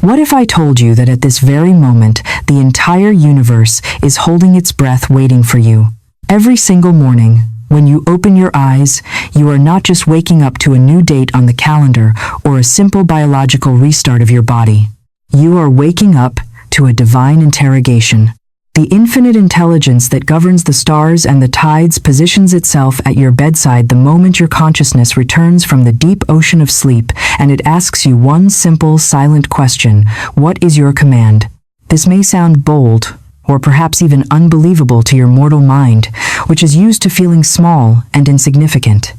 What if I told you that at this very moment, the entire universe is holding its breath waiting for you? Every single morning, when you open your eyes, you are not just waking up to a new date on the calendar or a simple biological restart of your body. You are waking up to a divine interrogation. The infinite intelligence that governs the stars and the tides positions itself at your bedside the moment your consciousness returns from the deep ocean of sleep, and it asks you one simple, silent question: what is your command? This may sound bold, or perhaps even unbelievable to your mortal mind, which is used to feeling small and insignificant.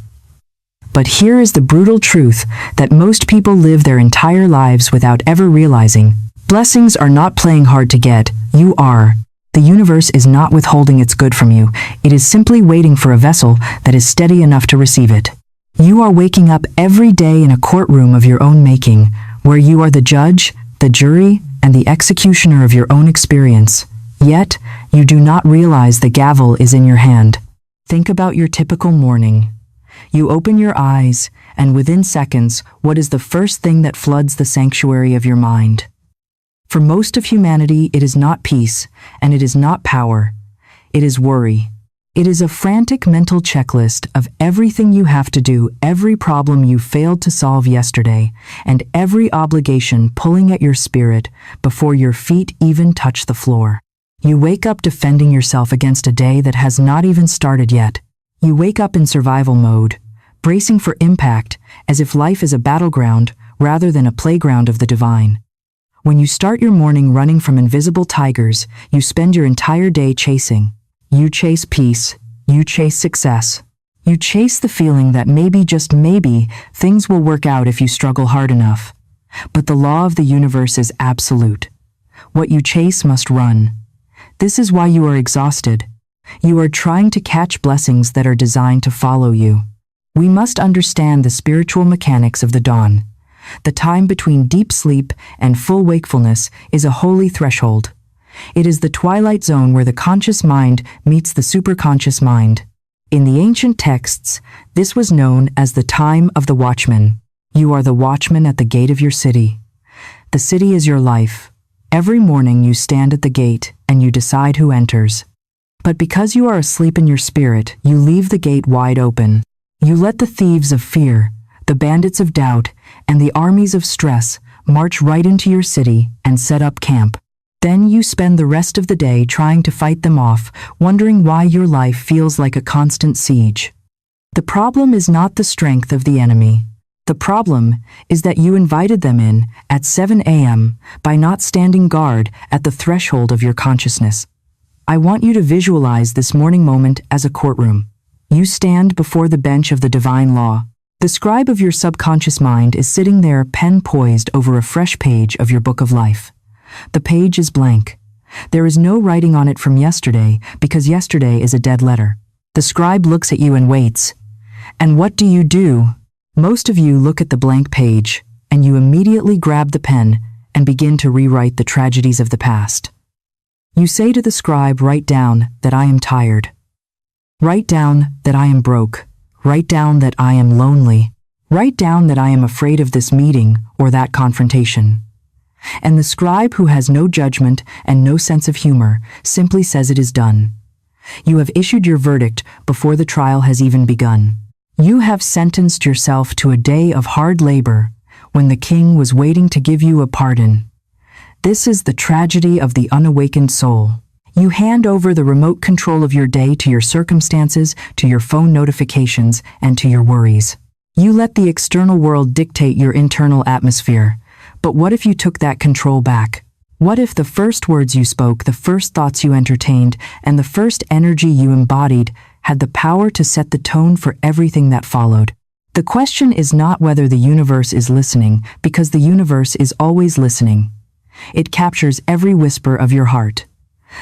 But here is the brutal truth that most people live their entire lives without ever realizing. Blessings are not playing hard to get, you are. The universe is not withholding its good from you, it is simply waiting for a vessel that is steady enough to receive it. You are waking up every day in a courtroom of your own making, where you are the judge, the jury, and the executioner of your own experience. Yet, you do not realize the gavel is in your hand. Think about your typical morning. You open your eyes, and within seconds, what is the first thing that floods the sanctuary of your mind? For most of humanity, it is not peace, and it is not power. It is worry. It is a frantic mental checklist of everything you have to do, every problem you failed to solve yesterday, and every obligation pulling at your spirit before your feet even touch the floor. You wake up defending yourself against a day that has not even started yet. You wake up in survival mode, bracing for impact, as if life is a battleground rather than a playground of the divine. When you start your morning running from invisible tigers, you spend your entire day chasing. You chase peace. You chase success. You chase the feeling that maybe, just maybe, things will work out if you struggle hard enough. But the law of the universe is absolute. What you chase must run. This is why you are exhausted. You are trying to catch blessings that are designed to follow you. We must understand the spiritual mechanics of the dawn. The time between deep sleep and full wakefulness is a holy threshold. It is the twilight zone where the conscious mind meets the superconscious mind. In the ancient texts, this was known as the time of the watchman. You are the watchman at the gate of your city. The city is your life. Every morning you stand at the gate and you decide who enters. But because you are asleep in your spirit, you leave the gate wide open. You let the thieves of fear, the bandits of doubt, and the armies of stress march right into your city and set up camp. Then you spend the rest of the day trying to fight them off, wondering why your life feels like a constant siege. The problem is not the strength of the enemy. The problem is that you invited them in at 7 a.m. by not standing guard at the threshold of your consciousness. I want you to visualize this morning moment as a courtroom. You stand before the bench of the divine law. The scribe of your subconscious mind is sitting there, pen poised over a fresh page of your book of life. The page is blank. There is no writing on it from yesterday because yesterday is a dead letter. The scribe looks at you and waits. And what do? Most of you look at the blank page, and you immediately grab the pen and begin to rewrite the tragedies of the past. You say to the scribe, "Write down that I am tired. Write down that I am broke. Write down that I am lonely. Write down that I am afraid of this meeting or that confrontation." And the scribe, who has no judgment and no sense of humor, simply says it is done. You have issued your verdict before the trial has even begun. You have sentenced yourself to a day of hard labor when the king was waiting to give you a pardon. This is the tragedy of the unawakened soul. You hand over the remote control of your day to your circumstances, to your phone notifications, and to your worries. You let the external world dictate your internal atmosphere. But what if you took that control back? What if the first words you spoke, the first thoughts you entertained, and the first energy you embodied had the power to set the tone for everything that followed? The question is not whether the universe is listening, because the universe is always listening. It captures every whisper of your heart.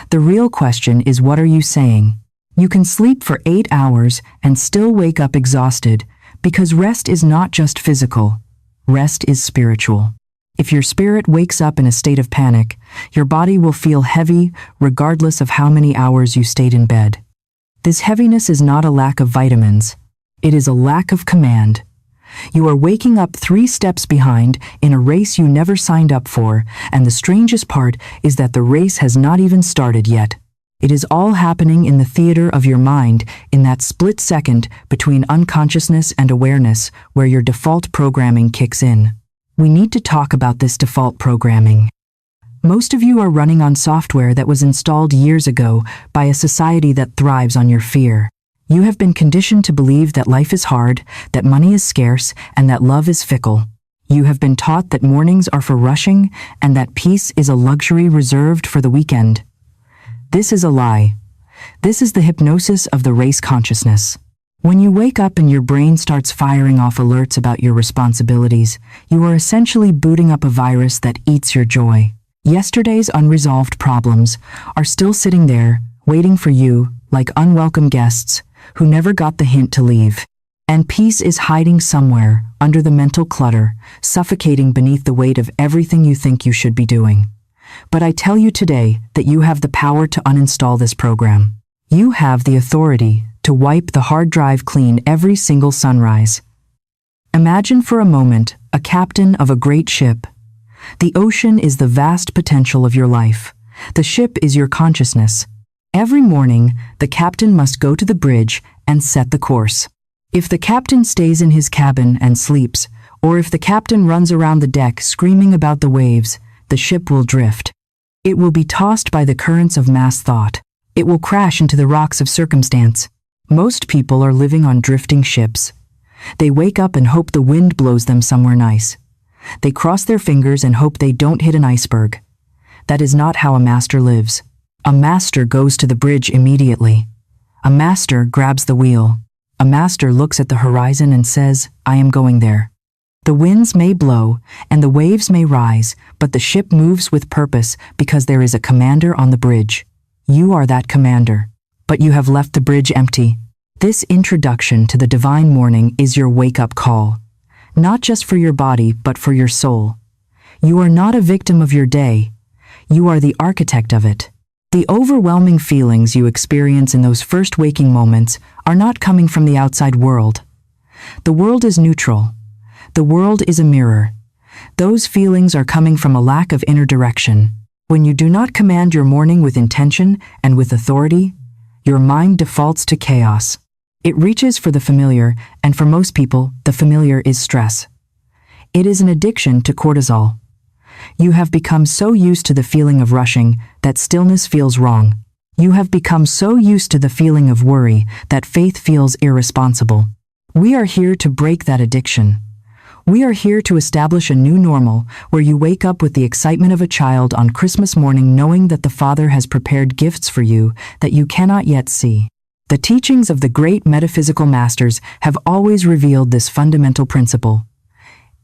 The real question is, what are you saying? You can sleep for 8 hours and still wake up exhausted, because rest is not just physical. Rest is spiritual. If your spirit wakes up in a state of panic, your body will feel heavy regardless of how many hours you stayed in bed. This heaviness is not a lack of vitamins. It is a lack of command. You are waking up 3 steps behind in a race you never signed up for, and the strangest part is that the race has not even started yet. It is all happening in the theater of your mind, in that split second between unconsciousness and awareness where your default programming kicks in. We need to talk about this default programming. Most of you are running on software that was installed years ago by a society that thrives on your fear. You have been conditioned to believe that life is hard, that money is scarce, and that love is fickle. You have been taught that mornings are for rushing and that peace is a luxury reserved for the weekend. This is a lie. This is the hypnosis of the race consciousness. When you wake up and your brain starts firing off alerts about your responsibilities, you are essentially booting up a virus that eats your joy. Yesterday's unresolved problems are still sitting there, waiting for you, like unwelcome guests who never got the hint to leave. And peace is hiding somewhere, under the mental clutter, suffocating beneath the weight of everything you think you should be doing. But I tell you today that you have the power to uninstall this program. You have the authority to wipe the hard drive clean every single sunrise. Imagine for a moment a captain of a great ship. The ocean is the vast potential of your life. The ship is your consciousness. Every morning, the captain must go to the bridge and set the course. If the captain stays in his cabin and sleeps, or if the captain runs around the deck screaming about the waves, the ship will drift. It will be tossed by the currents of mass thought. It will crash into the rocks of circumstance. Most people are living on drifting ships. They wake up and hope the wind blows them somewhere nice. They cross their fingers and hope they don't hit an iceberg. That is not how a master lives. A master goes to the bridge immediately. A master grabs the wheel. A master looks at the horizon and says, "I am going there." The winds may blow and the waves may rise, but the ship moves with purpose because there is a commander on the bridge. You are that commander, but you have left the bridge empty. This introduction to the divine morning is your wake-up call, not just for your body, but for your soul. You are not a victim of your day. You are the architect of it. The overwhelming feelings you experience in those first waking moments are not coming from the outside world. The world is neutral. The world is a mirror. Those feelings are coming from a lack of inner direction. When you do not command your morning with intention and with authority, your mind defaults to chaos. It reaches for the familiar, and for most people, the familiar is stress. It is an addiction to cortisol. You have become so used to the feeling of rushing that stillness feels wrong. You have become so used to the feeling of worry that faith feels irresponsible. We are here to break that addiction. We are here to establish a new normal where you wake up with the excitement of a child on Christmas morning knowing that the Father has prepared gifts for you that you cannot yet see. The teachings of the great metaphysical masters have always revealed this fundamental principle.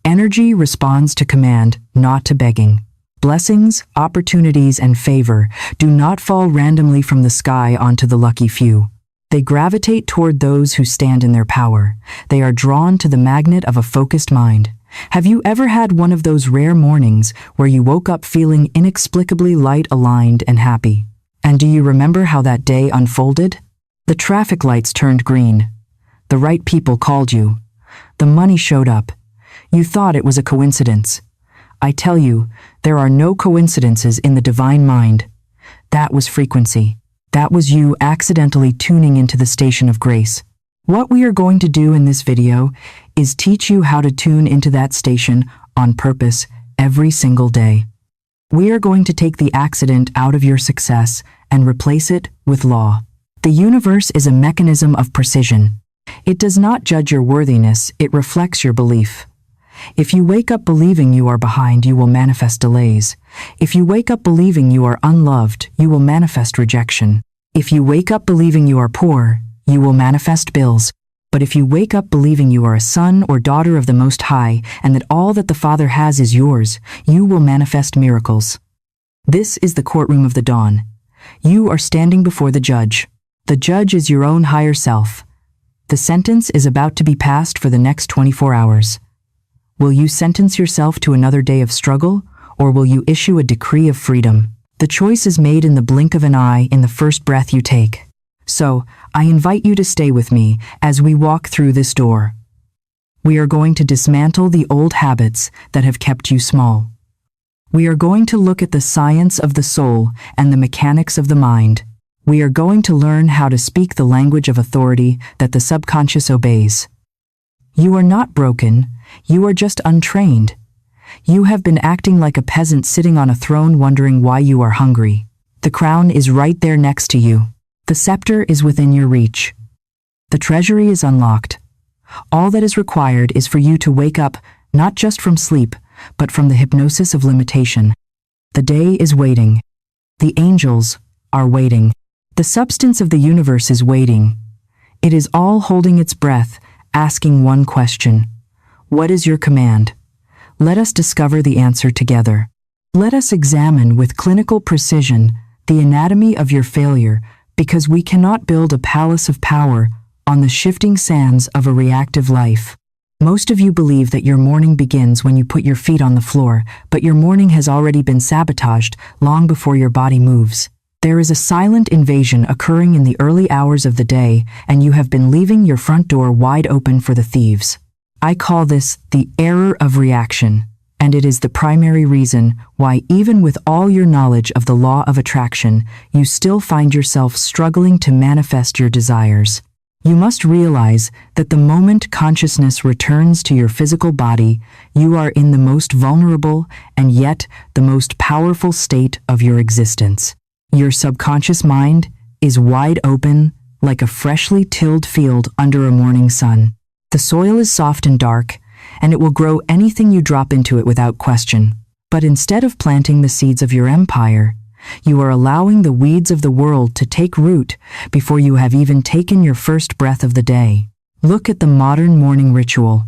Energy responds to command, not to begging. Blessings, opportunities, and favor do not fall randomly from the sky onto the lucky few. They gravitate toward those who stand in their power. They are drawn to the magnet of a focused mind. Have you ever had one of those rare mornings where you woke up feeling inexplicably light, aligned, and happy? And do you remember how that day unfolded? The traffic lights turned green. The right people called you. The money showed up. You thought it was a coincidence. I tell you, there are no coincidences in the divine mind. That was frequency. That was you accidentally tuning into the station of grace. What we are going to do in this video is teach you how to tune into that station on purpose every single day. We are going to take the accident out of your success and replace it with law. The universe is a mechanism of precision. It does not judge your worthiness, it reflects your belief. If you wake up believing you are behind, you will manifest delays. If you wake up believing you are unloved, you will manifest rejection. If you wake up believing you are poor, you will manifest bills. But if you wake up believing you are a son or daughter of the Most High and that all that the Father has is yours, you will manifest miracles. This is the courtroom of the dawn. You are standing before the judge. The judge is your own higher self. The sentence is about to be passed for the next 24 hours. Will you sentence yourself to another day of struggle, or will you issue a decree of freedom? The choice is made in the blink of an eye, in the first breath you take. So, I invite you to stay with me as we walk through this door. We are going to dismantle the old habits that have kept you small. We are going to look at the science of the soul and the mechanics of the mind. We are going to learn how to speak the language of authority that the subconscious obeys. You are not broken, you are just untrained. You have been acting like a peasant sitting on a throne wondering why you are hungry. The crown is right there next to you. The scepter is within your reach. The treasury is unlocked. All that is required is for you to wake up, not just from sleep, but from the hypnosis of limitation. The day is waiting. The angels are waiting. The substance of the universe is waiting. It is all holding its breath, asking one question. What is your command? Let us discover the answer together. Let us examine with clinical precision the anatomy of your failure, because we cannot build a palace of power on the shifting sands of a reactive life. Most of you believe that your morning begins when you put your feet on the floor, but your morning has already been sabotaged long before your body moves. There is a silent invasion occurring in the early hours of the day, and you have been leaving your front door wide open for the thieves. I call this the error of reaction, and it is the primary reason why, even with all your knowledge of the law of attraction, you still find yourself struggling to manifest your desires. You must realize that the moment consciousness returns to your physical body, you are in the most vulnerable and yet the most powerful state of your existence. Your subconscious mind is wide open like a freshly tilled field under a morning sun. The soil is soft and dark, and it will grow anything you drop into it without question. But instead of planting the seeds of your empire, you are allowing the weeds of the world to take root before you have even taken your first breath of the day. Look at the modern morning ritual.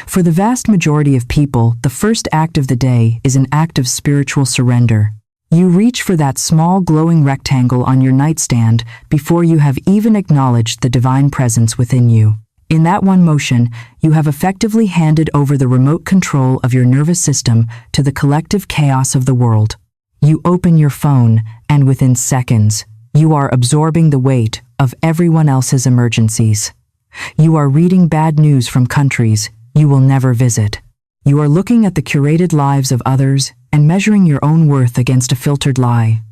For the vast majority of people, the first act of the day is an act of spiritual surrender. You reach for that small glowing rectangle on your nightstand before you have even acknowledged the divine presence within you. In that one motion, you have effectively handed over the remote control of your nervous system to the collective chaos of the world. You open your phone, and within seconds, you are absorbing the weight of everyone else's emergencies. You are reading bad news from countries you will never visit. You are looking at the curated lives of others and measuring your own worth against a filtered lie.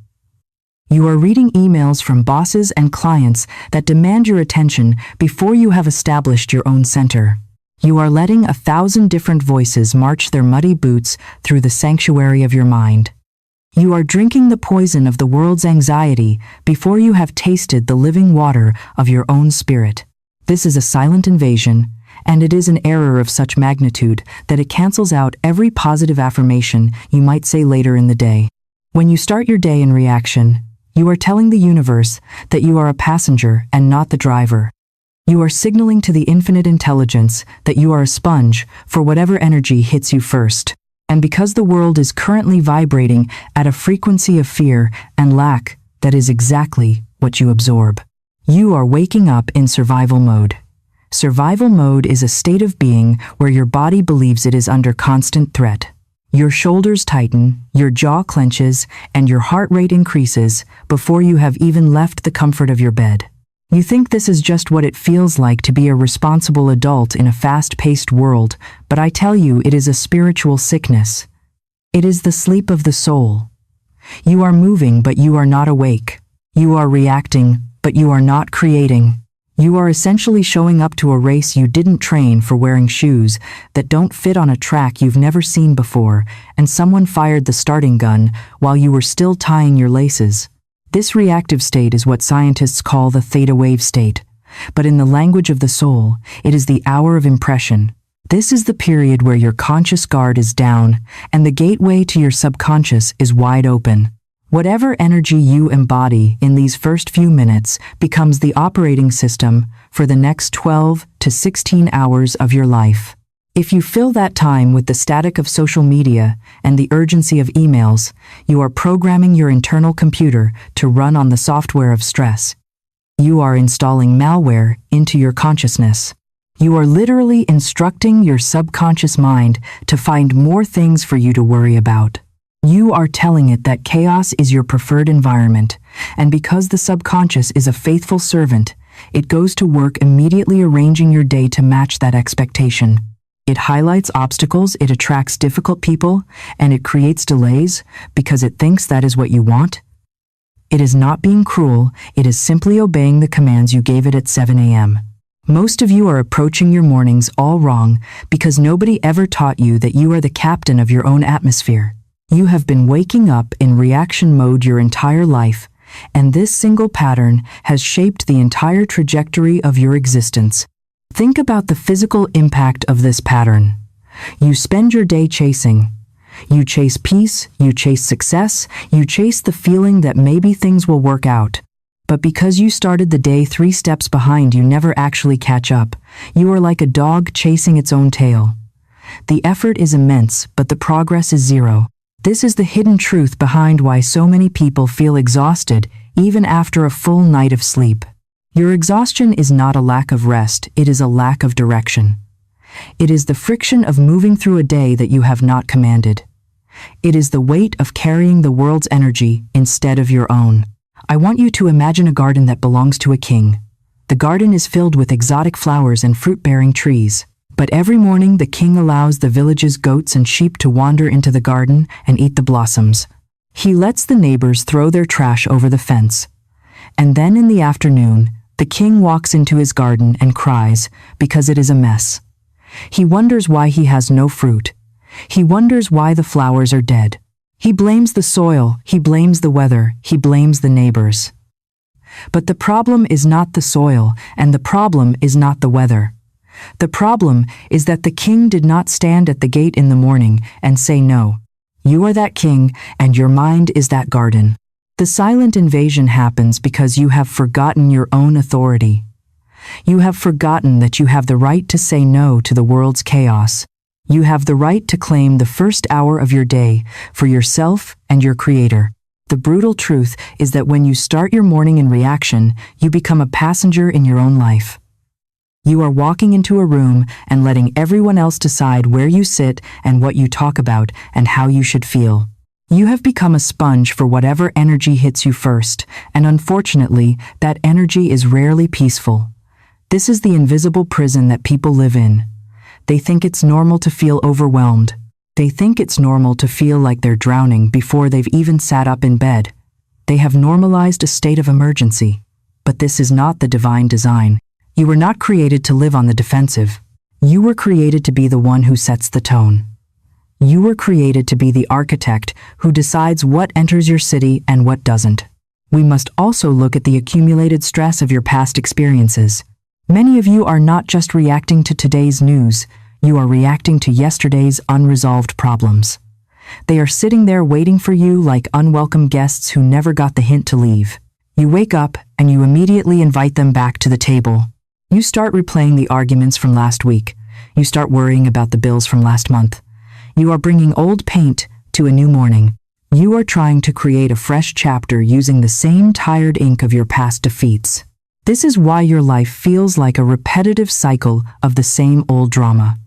You are reading emails from bosses and clients that demand your attention before you have established your own center. You are letting 1,000 different voices march their muddy boots through the sanctuary of your mind. You are drinking the poison of the world's anxiety before you have tasted the living water of your own spirit. This is a silent invasion, and it is an error of such magnitude that it cancels out every positive affirmation you might say later in the day. When you start your day in reaction, you are telling the universe that you are a passenger and not the driver. You are signaling to the infinite intelligence that you are a sponge for whatever energy hits you first. And because the world is currently vibrating at a frequency of fear and lack, that is exactly what you absorb. You are waking up in survival mode. Survival mode is a state of being where your body believes it is under constant threat. Your shoulders tighten, your jaw clenches, and your heart rate increases before you have even left the comfort of your bed. You think this is just what it feels like to be a responsible adult in a fast-paced world, but I tell you it is a spiritual sickness. It is the sleep of the soul. You are moving, but you are not awake. You are reacting, but you are not creating. You are essentially showing up to a race you didn't train for, wearing shoes that don't fit on a track you've never seen before, and someone fired the starting gun while you were still tying your laces. This reactive state is what scientists call the theta wave state, but in the language of the soul, it is the hour of impression. This is the period where your conscious guard is down and the gateway to your subconscious is wide open. Whatever energy you embody in these first few minutes becomes the operating system for the next 12 to 16 hours of your life. If you fill that time with the static of social media and the urgency of emails, you are programming your internal computer to run on the software of stress. You are installing malware into your consciousness. You are literally instructing your subconscious mind to find more things for you to worry about. You are telling it that chaos is your preferred environment, and because the subconscious is a faithful servant, It goes to work immediately arranging your day to match that expectation. It highlights obstacles, it attracts difficult people, and it creates delays because it thinks that is what you want. It is not being cruel, it is simply obeying the commands you gave it at 7 a.m. Most of you are approaching your mornings all wrong because nobody ever taught you that you are the captain of your own atmosphere. You have been waking up in reaction mode your entire life, and this single pattern has shaped the entire trajectory of your existence. Think about the physical impact of this pattern. You spend your day chasing. You chase peace, you chase success, you chase the feeling that maybe things will work out. But because you started the day 3 steps behind, you never actually catch up. You are like a dog chasing its own tail. The effort is immense, but the progress is zero. This is the hidden truth behind why so many people feel exhausted even after a full night of sleep. Your exhaustion is not a lack of rest, it is a lack of direction. It is the friction of moving through a day that you have not commanded. It is the weight of carrying the world's energy instead of your own. I want you to imagine a garden that belongs to a king. The garden is filled with exotic flowers and fruit-bearing trees. But every morning the king allows the village's goats and sheep to wander into the garden and eat the blossoms. He lets the neighbors throw their trash over the fence. And then in the afternoon, the king walks into his garden and cries because it is a mess. He wonders why he has no fruit. He wonders why the flowers are dead. He blames the soil, he blames the weather, he blames the neighbors. But the problem is not the soil, and the problem is not the weather. The problem is that the king did not stand at the gate in the morning and say no. You are that king, and your mind is that garden. The silent invasion happens because you have forgotten your own authority. You have forgotten that you have the right to say no to the world's chaos. You have the right to claim the first hour of your day for yourself and your creator. The brutal truth is that when you start your morning in reaction, you become a passenger in your own life. You are walking into a room and letting everyone else decide where you sit and what you talk about and how you should feel. You have become a sponge for whatever energy hits you first, and unfortunately, that energy is rarely peaceful. This is the invisible prison that people live in. They think it's normal to feel overwhelmed. They think it's normal to feel like they're drowning before they've even sat up in bed. They have normalized a state of emergency. But this is not the divine design. You were not created to live on the defensive. You were created to be the one who sets the tone. You were created to be the architect who decides what enters your city and what doesn't. We must also look at the accumulated stress of your past experiences. Many of you are not just reacting to today's news, you are reacting to yesterday's unresolved problems. They are sitting there waiting for you like unwelcome guests who never got the hint to leave. You wake up and you immediately invite them back to the table. You start replaying the arguments from last week. You start worrying about the bills from last month. You are bringing old paint to a new morning. You are trying to create a fresh chapter using the same tired ink of your past defeats. This is why your life feels like a repetitive cycle of the same old drama.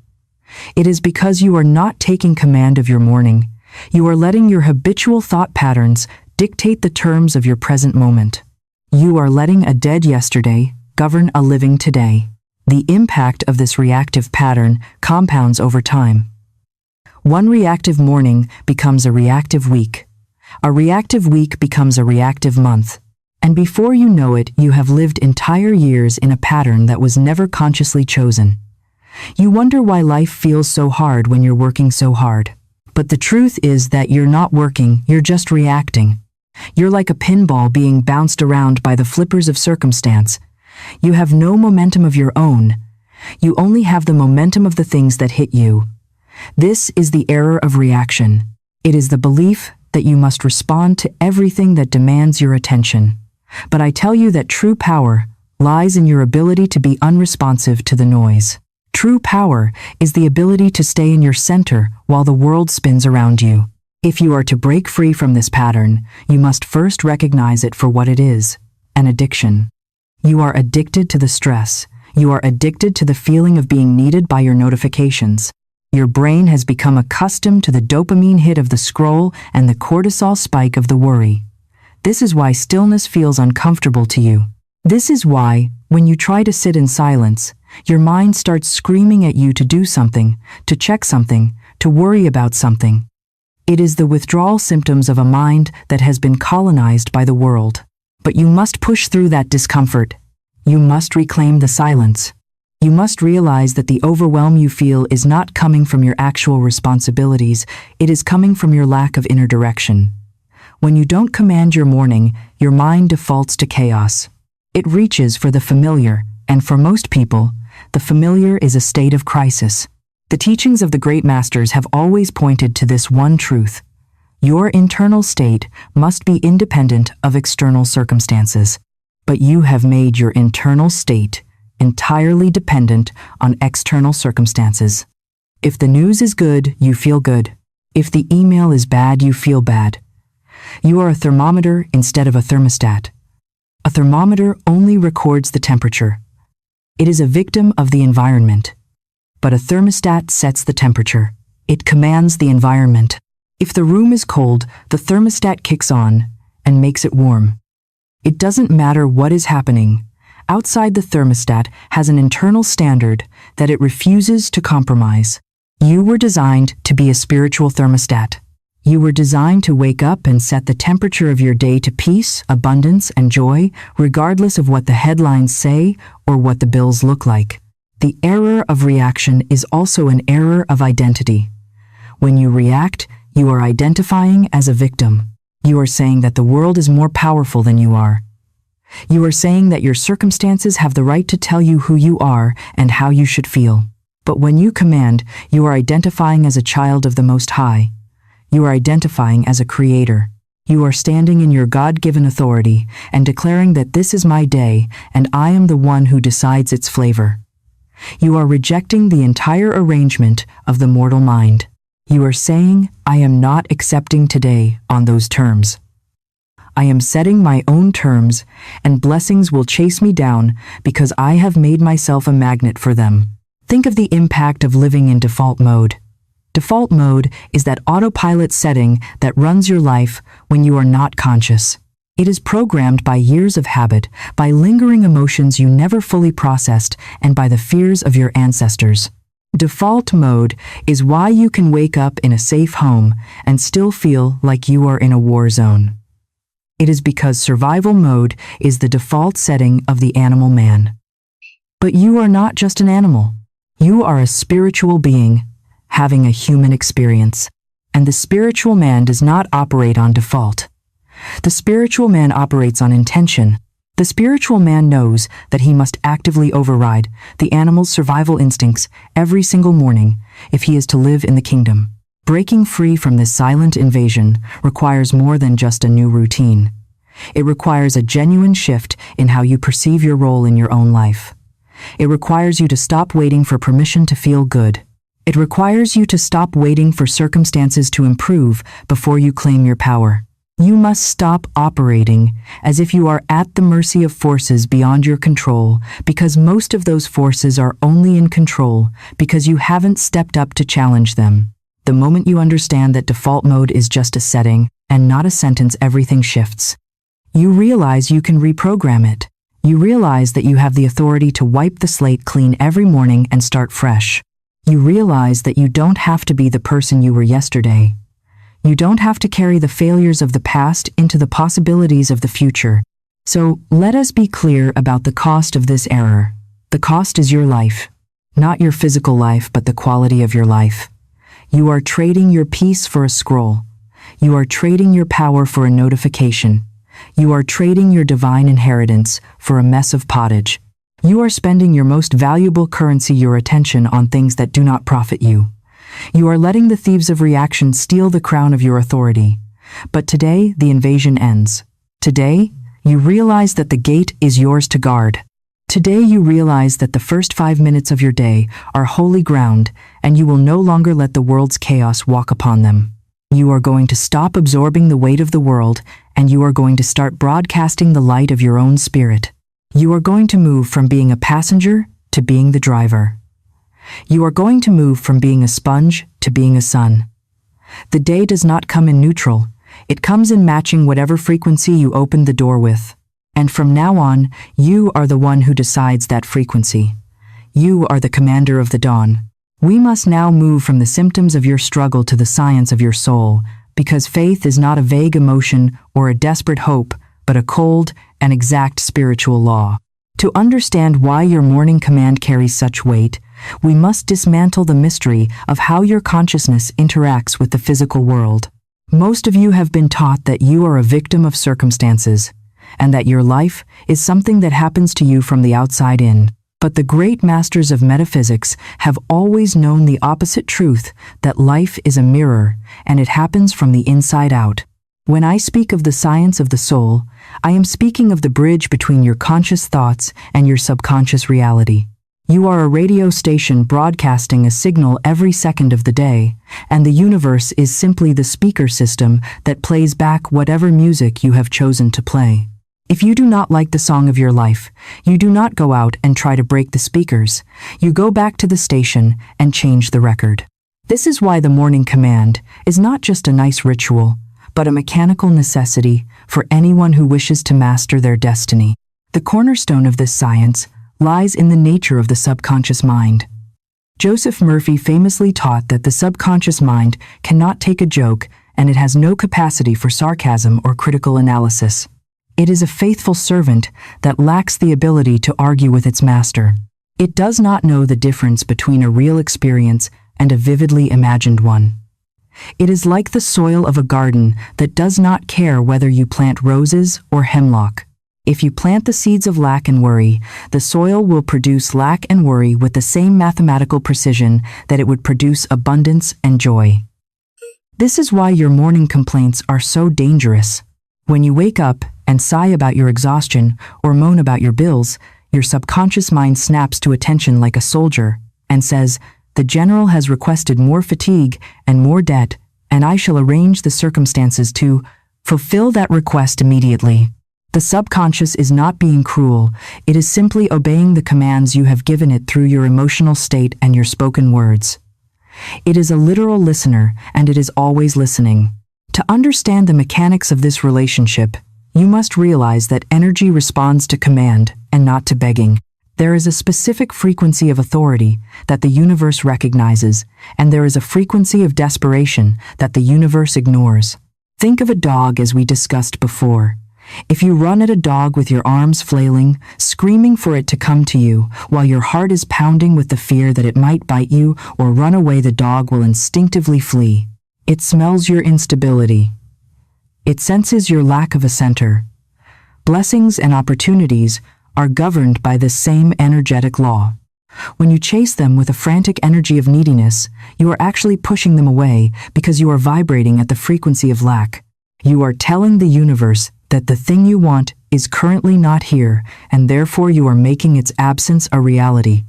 It is because you are not taking command of your morning. You are letting your habitual thought patterns dictate the terms of your present moment. You are letting a dead yesterday govern a living today. The impact of this reactive pattern compounds over time. One reactive morning becomes a reactive week. A reactive week becomes a reactive month. And before you know it, you have lived entire years in a pattern that was never consciously chosen. You wonder why life feels so hard when you're working so hard. But the truth is that you're not working, you're just reacting. You're like a pinball being bounced around by the flippers of circumstance. You have no momentum of your own. You only have the momentum of the things that hit you. This is the error of reaction. It is the belief that you must respond to everything that demands your attention. But I tell you that true power lies in your ability to be unresponsive to the noise. True power is the ability to stay in your center while the world spins around you. If you are to break free from this pattern, you must first recognize it for what it is, an addiction. You are addicted to the stress. You are addicted to the feeling of being needed by your notifications. Your brain has become accustomed to the dopamine hit of the scroll and the cortisol spike of the worry. This is why stillness feels uncomfortable to you. This is why, When you try to sit in silence, your mind starts screaming at you to do something, to check something, to worry about something. It is the withdrawal symptoms of a mind that has been colonized by the world. But you must push through that discomfort. You must reclaim the silence. You must realize that the overwhelm you feel is not coming from your actual responsibilities, it is coming from your lack of inner direction. When you don't command your morning, your mind defaults to chaos. It reaches for the familiar, and for most people, the familiar is a state of crisis. The teachings of the great masters have always pointed to this one truth. Your internal state must be independent of external circumstances. But you have made your internal state entirely dependent on external circumstances. If the news is good, you feel good. If the email is bad, you feel bad. You are a thermometer instead of a thermostat. A thermometer only records the temperature. It is a victim of the environment. But a thermostat sets the temperature. It commands the environment. If the room is cold, the thermostat kicks on and makes it warm. It doesn't matter what is happening. Outside the thermostat has an internal standard that it refuses to compromise. You were designed to be a spiritual thermostat. You were designed to wake up and set the temperature of your day to peace, abundance, and joy, regardless of what the headlines say or what the bills look like. The error of reaction is also an error of identity. When you react, you are identifying as a victim. You are saying that the world is more powerful than you are. You are saying that your circumstances have the right to tell you who you are and how you should feel. But when you command, you are identifying as a child of the Most High. You are identifying as a creator. You are standing in your God-given authority and declaring that this is my day and I am the one who decides its flavor. You are rejecting the entire arrangement of the mortal mind. You are saying, I am not accepting today on those terms. I am setting my own terms, and blessings will chase me down because I have made myself a magnet for them. Think of the impact of living in default mode. Default mode is that autopilot setting that runs your life when you are not conscious. It is programmed by years of habit, by lingering emotions you never fully processed, and by the fears of your ancestors. Default mode is why you can wake up in a safe home and still feel like you are in a war zone. It is because survival mode is the default setting of the animal man. But you are not just an animal. You are a spiritual being having a human experience. And the spiritual man does not operate on default. The spiritual man operates on intention. The spiritual man knows that he must actively override the animal's survival instincts every single morning if he is to live in the kingdom. Breaking free from this silent invasion requires more than just a new routine. It requires a genuine shift in how you perceive your role in your own life. It requires you to stop waiting for permission to feel good. It requires you to stop waiting for circumstances to improve before you claim your power. You must stop operating as if you are at the mercy of forces beyond your control, because most of those forces are only in control because you haven't stepped up to challenge them. The moment you understand that default mode is just a setting and not a sentence, everything shifts. You realize you can reprogram it. You realize that you have the authority to wipe the slate clean every morning and start fresh. You realize that you don't have to be the person you were yesterday. You don't have to carry the failures of the past into the possibilities of the future. So, let us be clear about the cost of this error. The cost is your life. Not your physical life, but the quality of your life. You are trading your peace for a scroll. You are trading your power for a notification. You are trading your divine inheritance for a mess of pottage. You are spending your most valuable currency, your attention, on things that do not profit you. You are letting the thieves of reaction steal the crown of your authority. But today, the invasion ends. Today, you realize that the gate is yours to guard. Today you realize that the first 5 minutes of your day are holy ground, and you will no longer let the world's chaos walk upon them. You are going to stop absorbing the weight of the world, and you are going to start broadcasting the light of your own spirit. You are going to move from being a passenger to being the driver. You are going to move from being a sponge to being a sun. The day does not come in neutral. It comes in matching whatever frequency you open the door with. And from now on, you are the one who decides that frequency. You are the commander of the dawn. We must now move from the symptoms of your struggle to the science of your soul, because faith is not a vague emotion or a desperate hope, but a cold and exact spiritual law. To understand why your morning command carries such weight, we must dismantle the mystery of how your consciousness interacts with the physical world. Most of you have been taught that you are a victim of circumstances, and that your life is something that happens to you from the outside in. But the great masters of metaphysics have always known the opposite truth, that life is a mirror, and it happens from the inside out. When I speak of the science of the soul, I am speaking of the bridge between your conscious thoughts and your subconscious reality. You are a radio station broadcasting a signal every second of the day, and the universe is simply the speaker system that plays back whatever music you have chosen to play. If you do not like the song of your life, you do not go out and try to break the speakers. You go back to the station and change the record. This is why the morning command is not just a nice ritual, but a mechanical necessity for anyone who wishes to master their destiny. The cornerstone of this science lies in the nature of the subconscious mind. Joseph Murphy famously taught that the subconscious mind cannot take a joke, and it has no capacity for sarcasm or critical analysis. It is a faithful servant that lacks the ability to argue with its master. It does not know the difference between a real experience and a vividly imagined one. It is like the soil of a garden that does not care whether you plant roses or hemlock. If you plant the seeds of lack and worry, the soil will produce lack and worry with the same mathematical precision that it would produce abundance and joy. This is why your morning complaints are so dangerous. When you wake up and sigh about your exhaustion or moan about your bills, your subconscious mind snaps to attention like a soldier and says, "The general has requested more fatigue and more debt, and I shall arrange the circumstances to fulfill that request immediately." The subconscious is not being cruel, it is simply obeying the commands you have given it through your emotional state and your spoken words. It is a literal listener, and it is always listening. To understand the mechanics of this relationship, you must realize that energy responds to command and not to begging. There is a specific frequency of authority that the universe recognizes, and there is a frequency of desperation that the universe ignores. Think of a dog as we discussed before. If you run at a dog with your arms flailing, screaming for it to come to you, while your heart is pounding with the fear that it might bite you or run away, the dog will instinctively flee. It smells your instability. It senses your lack of a center. Blessings and opportunities are governed by this same energetic law. When you chase them with a frantic energy of neediness, you are actually pushing them away because you are vibrating at the frequency of lack. You are telling the universe that the thing you want is currently not here, and therefore you are making its absence a reality.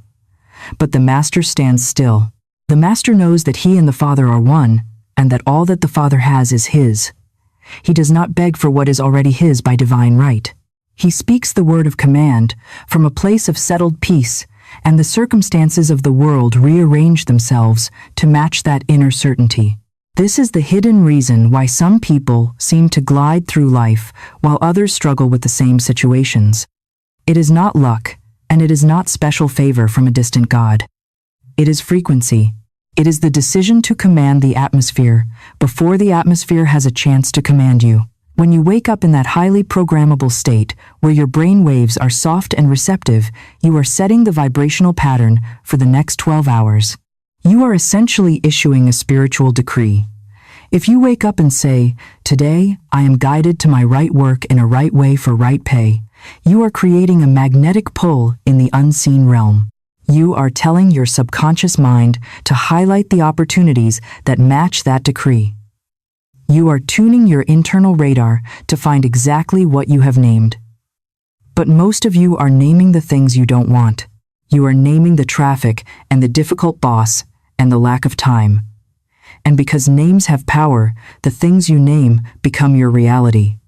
But the Master stands still. The Master knows that he and the Father are one, and that all that the Father has is his. He does not beg for what is already his by divine right. He speaks the word of command from a place of settled peace, and the circumstances of the world rearrange themselves to match that inner certainty. This is the hidden reason why some people seem to glide through life while others struggle with the same situations. It is not luck, and it is not special favor from a distant God. It is frequency. It is the decision to command the atmosphere before the atmosphere has a chance to command you. When you wake up in that highly programmable state where your brain waves are soft and receptive, you are setting the vibrational pattern for the next 12 hours. You are essentially issuing a spiritual decree. If you wake up and say, "Today, I am guided to my right work in a right way for right pay," you are creating a magnetic pull in the unseen realm. You are telling your subconscious mind to highlight the opportunities that match that decree. You are tuning your internal radar to find exactly what you have named. But most of you are naming the things you don't want. You are naming the traffic and the difficult boss and the lack of time. And because names have power, the things you name become your reality.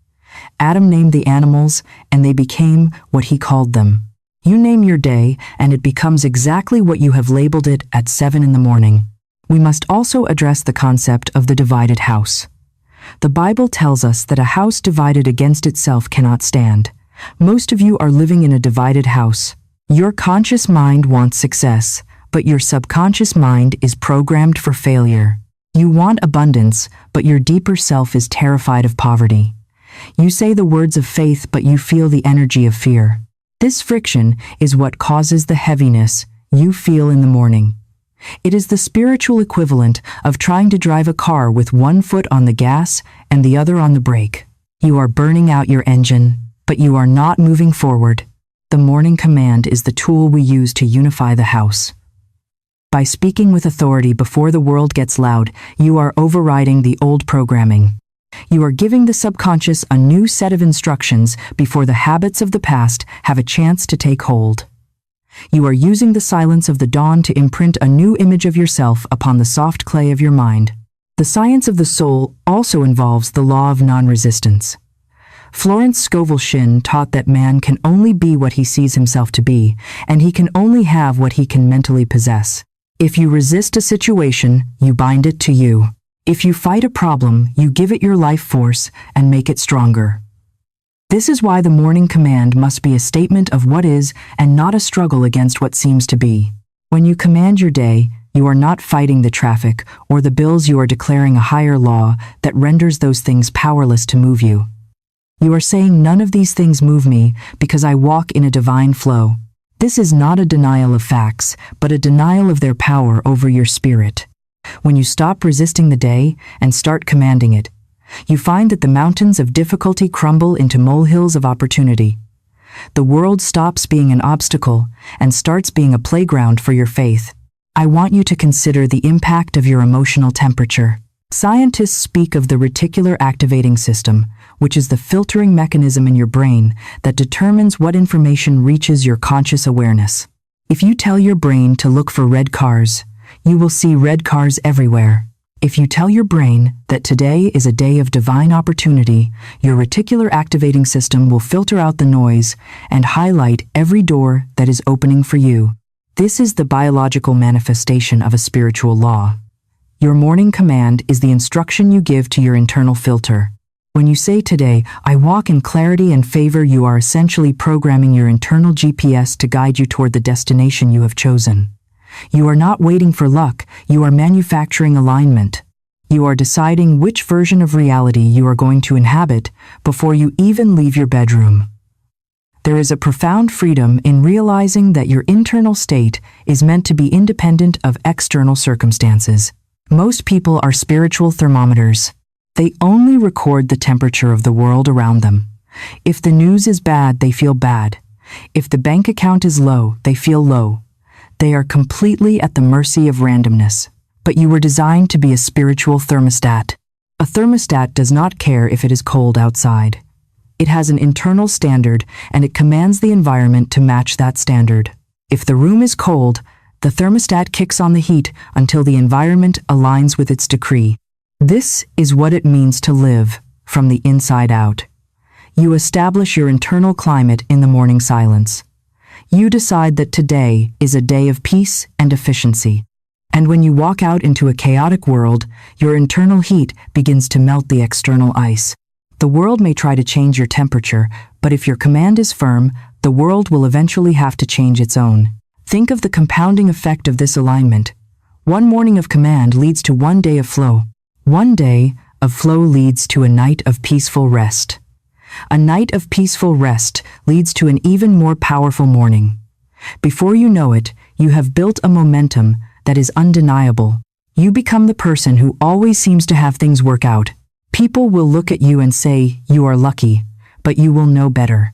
Adam named the animals, and they became what he called them. You name your day, and it becomes exactly what you have labeled it at 7 in the morning. We must also address the concept of the divided house. The Bible tells us that a house divided against itself cannot stand, Most of you are living in a divided house. Your conscious mind wants success, but your subconscious mind is programmed for failure. You want abundance, but your deeper self is terrified of poverty. You say the words of faith, but you feel the energy of fear. This friction is what causes the heaviness you feel in the morning. It is the spiritual equivalent of trying to drive a car with one foot on the gas and the other on the brake. You are burning out your engine, but you are not moving forward. The morning command is the tool we use to unify the house. By speaking with authority before the world gets loud, you are overriding the old programming. You are giving the subconscious a new set of instructions before the habits of the past have a chance to take hold. You are using the silence of the dawn to imprint a new image of yourself upon the soft clay of your mind. The science of the soul also involves the law of non-resistance. Florence Scovel Shinn taught that man can only be what he sees himself to be, and he can only have what he can mentally possess. If you resist a situation, you bind it to you. If you fight a problem, you give it your life force and make it stronger. This is why the morning command must be a statement of what is and not a struggle against what seems to be. When you command your day, you are not fighting the traffic or the bills, you are declaring a higher law that renders those things powerless to move you. You are saying none of these things move me because I walk in a divine flow. This is not a denial of facts, but a denial of their power over your spirit. When you stop resisting the day and start commanding it, you find that the mountains of difficulty crumble into molehills of opportunity. The world stops being an obstacle and starts being a playground for your faith. I want you to consider the impact of your emotional temperature. Scientists speak of the reticular activating system, which is the filtering mechanism in your brain that determines what information reaches your conscious awareness. If you tell your brain to look for red cars, you will see red cars everywhere. If you tell your brain that today is a day of divine opportunity, your reticular activating system will filter out the noise and highlight every door that is opening for you. This is the biological manifestation of a spiritual law. Your morning command is the instruction you give to your internal filter. When you say today, I walk in clarity and favor, you are essentially programming your internal GPS to guide you toward the destination you have chosen. You are not waiting for luck, you are manufacturing alignment. You are deciding which version of reality you are going to inhabit before you even leave your bedroom. There is a profound freedom in realizing that your internal state is meant to be independent of external circumstances. Most people are spiritual thermometers. They only record the temperature of the world around them. If the news is bad, they feel bad. If the bank account is low, they feel low. They are completely at the mercy of randomness. But you were designed to be a spiritual thermostat. A thermostat does not care if it is cold outside. It has an internal standard, and it commands the environment to match that standard. If the room is cold, the thermostat kicks on the heat until the environment aligns with its decree. This is what it means to live from the inside out. You establish your internal climate in the morning silence. You decide that today is a day of peace and efficiency. And when you walk out into a chaotic world, your internal heat begins to melt the external ice. The world may try to change your temperature, but if your command is firm, the world will eventually have to change its own. Think of the compounding effect of this alignment. One morning of command leads to one day of flow. One day of flow leads to a night of peaceful rest. A night of peaceful rest leads to an even more powerful morning. Before you know it, you have built a momentum that is undeniable. You become the person who always seems to have things work out. People will look at you and say, you are lucky, but you will know better.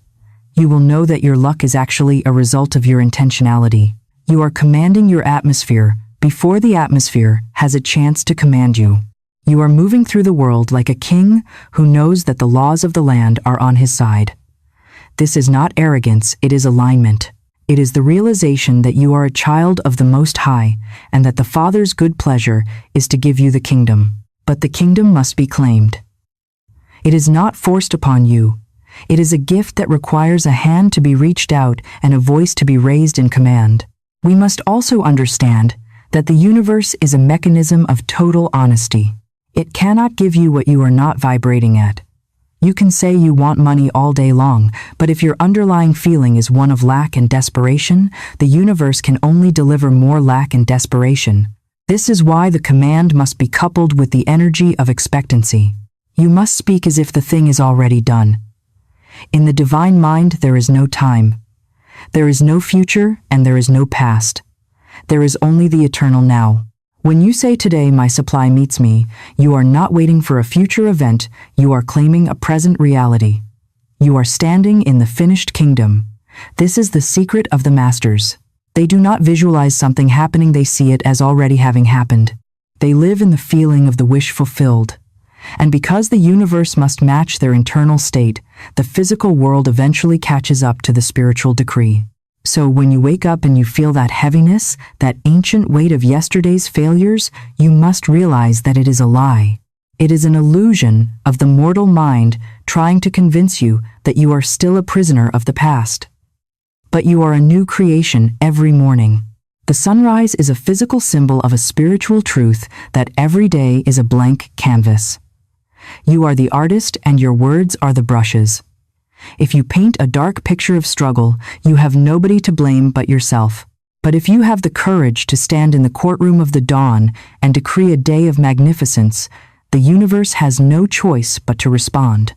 You will know that your luck is actually a result of your intentionality. You are commanding your atmosphere before the atmosphere has a chance to command you. You are moving through the world like a king who knows that the laws of the land are on his side. This is not arrogance, it is alignment. It is the realization that you are a child of the Most High and that the Father's good pleasure is to give you the kingdom. But the kingdom must be claimed. It is not forced upon you. It is a gift that requires a hand to be reached out and a voice to be raised in command. We must also understand that the universe is a mechanism of total honesty. It cannot give you what you are not vibrating at. You can say you want money all day long, but if your underlying feeling is one of lack and desperation, the universe can only deliver more lack and desperation. This is why the command must be coupled with the energy of expectancy. You must speak as if the thing is already done. In the divine mind, there is no time. There is no future and there is no past. There is only the eternal now. When you say today my supply meets me, you are not waiting for a future event, you are claiming a present reality. You are standing in the finished kingdom. This is the secret of the masters. They do not visualize something happening, they see it as already having happened. They live in the feeling of the wish fulfilled. And because the universe must match their internal state, the physical world eventually catches up to the spiritual decree. So when you wake up and you feel that heaviness, that ancient weight of yesterday's failures, you must realize that it is a lie. It is an illusion of the mortal mind trying to convince you that you are still a prisoner of the past. But you are a new creation every morning. The sunrise is a physical symbol of a spiritual truth that every day is a blank canvas. You are the artist and your words are the brushes. If you paint a dark picture of struggle, you have nobody to blame but yourself. But if you have the courage to stand in the courtroom of the dawn and decree a day of magnificence, the universe has no choice but to respond.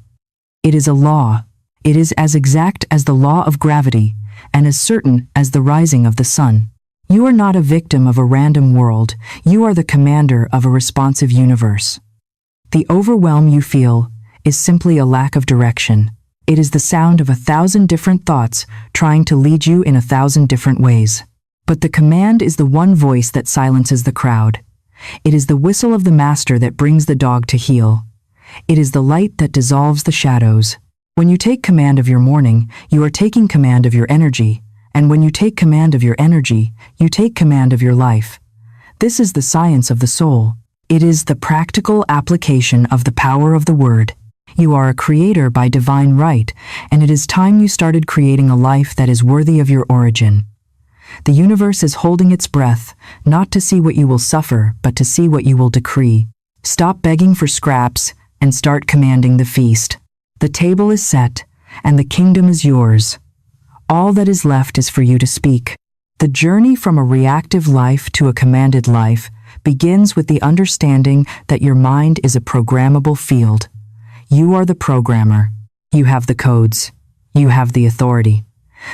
It is a law. It is as exact as the law of gravity and as certain as the rising of the sun. You are not a victim of a random world. You are the commander of a responsive universe. The overwhelm you feel is simply a lack of direction. It is the sound of 1,000 different thoughts trying to lead you in 1,000 different ways. But the command is the one voice that silences the crowd. It is the whistle of the master that brings the dog to heel. It is the light that dissolves the shadows. When you take command of your morning, you are taking command of your energy. And when you take command of your energy, you take command of your life. This is the science of the soul. It is the practical application of the power of the word. You are a creator by divine right, and it is time you started creating a life that is worthy of your origin. The universe is holding its breath, not to see what you will suffer, but to see what you will decree. Stop begging for scraps and start commanding the feast. The table is set, and the kingdom is yours. All that is left is for you to speak. The journey from a reactive life to a commanded life begins with the understanding that your mind is a programmable field. You are the programmer. You have the codes. You have the authority.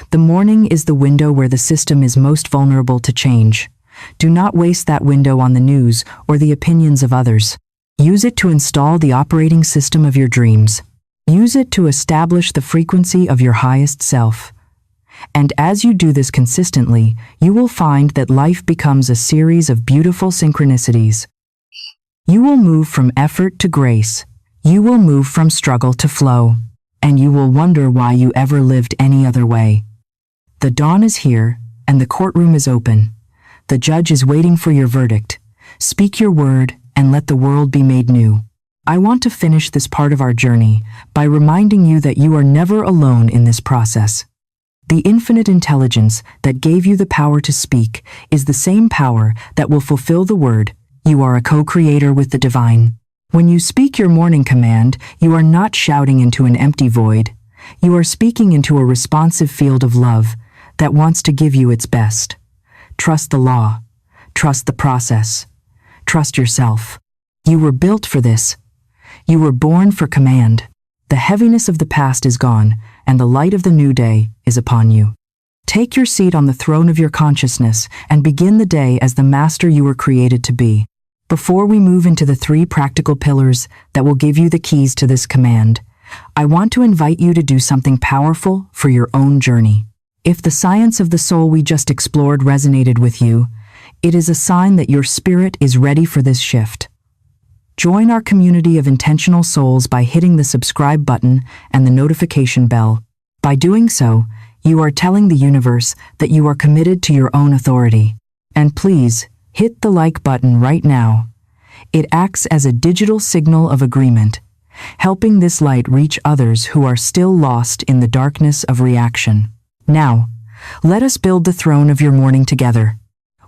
The morning is the window where the system is most vulnerable to change. Do not waste that window on the news or the opinions of others. Use it to install the operating system of your dreams. Use it to establish the frequency of your highest self. And as you do this consistently, you will find that life becomes a series of beautiful synchronicities. You will move from effort to grace. You will move from struggle to flow, and you will wonder why you ever lived any other way. The dawn is here, and the courtroom is open. The judge is waiting for your verdict. Speak your word, and let the world be made new. I want to finish this part of our journey by reminding you that you are never alone in this process. The infinite intelligence that gave you the power to speak is the same power that will fulfill the word. You are a co-creator with the divine. When you speak your morning command, you are not shouting into an empty void. You are speaking into a responsive field of love that wants to give you its best. Trust the law. Trust the process. Trust yourself. You were built for this. You were born for command. The heaviness of the past is gone, and the light of the new day is upon you. Take your seat on the throne of your consciousness and begin the day as the master you were created to be. Before we move into the 3 practical pillars that will give you the keys to this command, I want to invite you to do something powerful for your own journey. If the science of the soul we just explored resonated with you, it is a sign that your spirit is ready for this shift. Join our community of intentional souls by hitting the subscribe button and the notification bell. By doing so, you are telling the universe that you are committed to your own authority. And please, hit the like button right now. It acts as a digital signal of agreement, helping this light reach others who are still lost in the darkness of reaction. Now, let us build the throne of your morning together.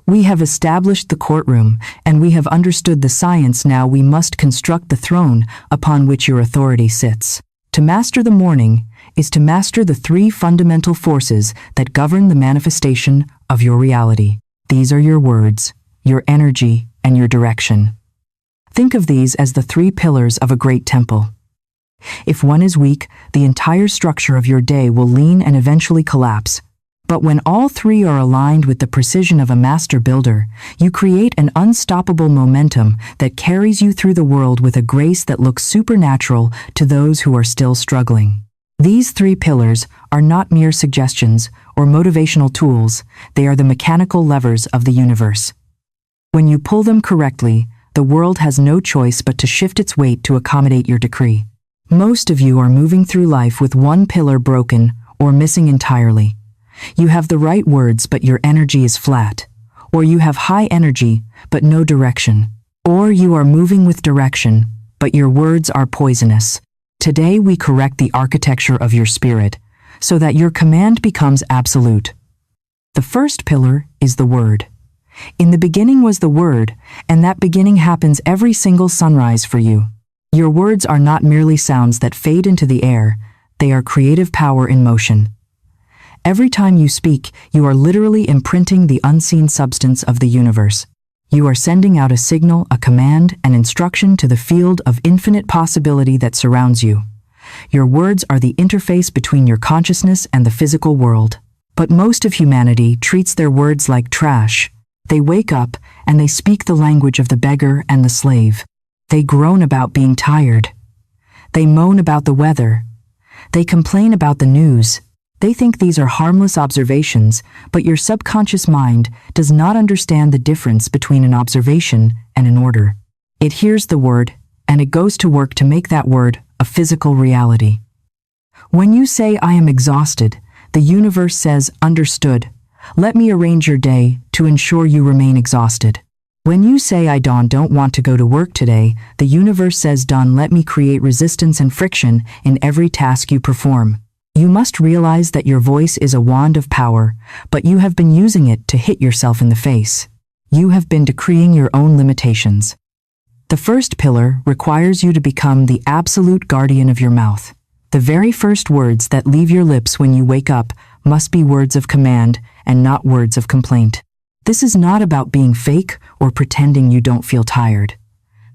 We have established the courtroom, and we have understood the science. Now we must construct the throne upon which your authority sits. To master the morning is to master the three fundamental forces that govern the manifestation of your reality. These are your words, your energy, and your direction. Think of these as the three pillars of a great temple. If one is weak, the entire structure of your day will lean and eventually collapse. But when all three are aligned with the precision of a master builder, you create an unstoppable momentum that carries you through the world with a grace that looks supernatural to those who are still struggling. These three pillars are not mere suggestions or motivational tools, they are the mechanical levers of the universe. When you pull them correctly, the world has no choice but to shift its weight to accommodate your decree. Most of you are moving through life with one pillar broken or missing entirely. You have the right words, but your energy is flat. Or you have high energy, but no direction. Or you are moving with direction, but your words are poisonous. Today we correct the architecture of your spirit, so that your command becomes absolute. The first pillar is the word. In the beginning was the word, and that beginning happens every single sunrise for you. Your words are not merely sounds that fade into the air, they are creative power in motion. Every time you speak, you are literally imprinting the unseen substance of the universe. You are sending out a signal, a command, an instruction to the field of infinite possibility that surrounds you. Your words are the interface between your consciousness and the physical world. But most of humanity treats their words like trash. They wake up and they speak the language of the beggar and the slave. They groan about being tired. They moan about the weather. They complain about the news. They think these are harmless observations, but your subconscious mind does not understand the difference between an observation and an order. It hears the word, and it goes to work to make that word a physical reality. When you say, "I am exhausted," the universe says, "Understood. Let me arrange your day to ensure you remain exhausted." When you say, "I don't want to go to work today," the universe says, "Done. Let me create resistance and friction in every task you perform." You must realize that your voice is a wand of power, but you have been using it to hit yourself in the face. You have been decreeing your own limitations. The first pillar requires you to become the absolute guardian of your mouth. The very first words that leave your lips when you wake up must be words of command and not words of complaint. This is not about being fake or pretending you don't feel tired.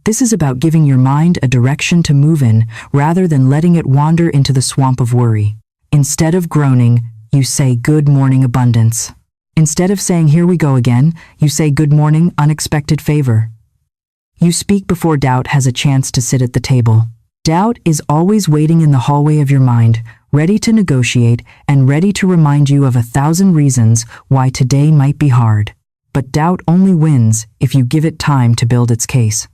This is about giving your mind a direction to move in rather than letting it wander into the swamp of worry. Instead of groaning, you say, "Good morning, abundance." Instead of saying, "Here we go again," you say, "Good morning, unexpected favor." You speak before doubt has a chance to sit at the table. Doubt is always waiting in the hallway of your mind, ready to negotiate and ready to remind you of 1,000 reasons why today might be hard. But doubt only wins if you give it time to build its case.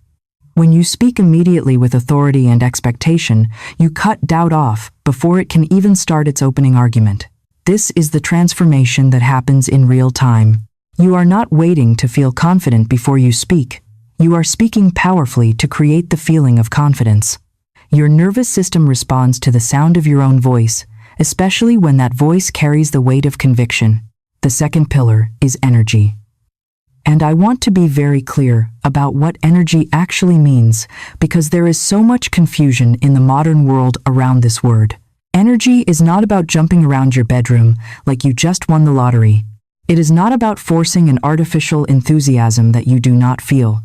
When you speak immediately with authority and expectation, you cut doubt off before it can even start its opening argument. This is the transformation that happens in real time. You are not waiting to feel confident before you speak. You are speaking powerfully to create the feeling of confidence. Your nervous system responds to the sound of your own voice, especially when that voice carries the weight of conviction. The second pillar is energy. And I want to be very clear about what energy actually means, because there is so much confusion in the modern world around this word. Energy is not about jumping around your bedroom like you just won the lottery. It is not about forcing an artificial enthusiasm that you do not feel.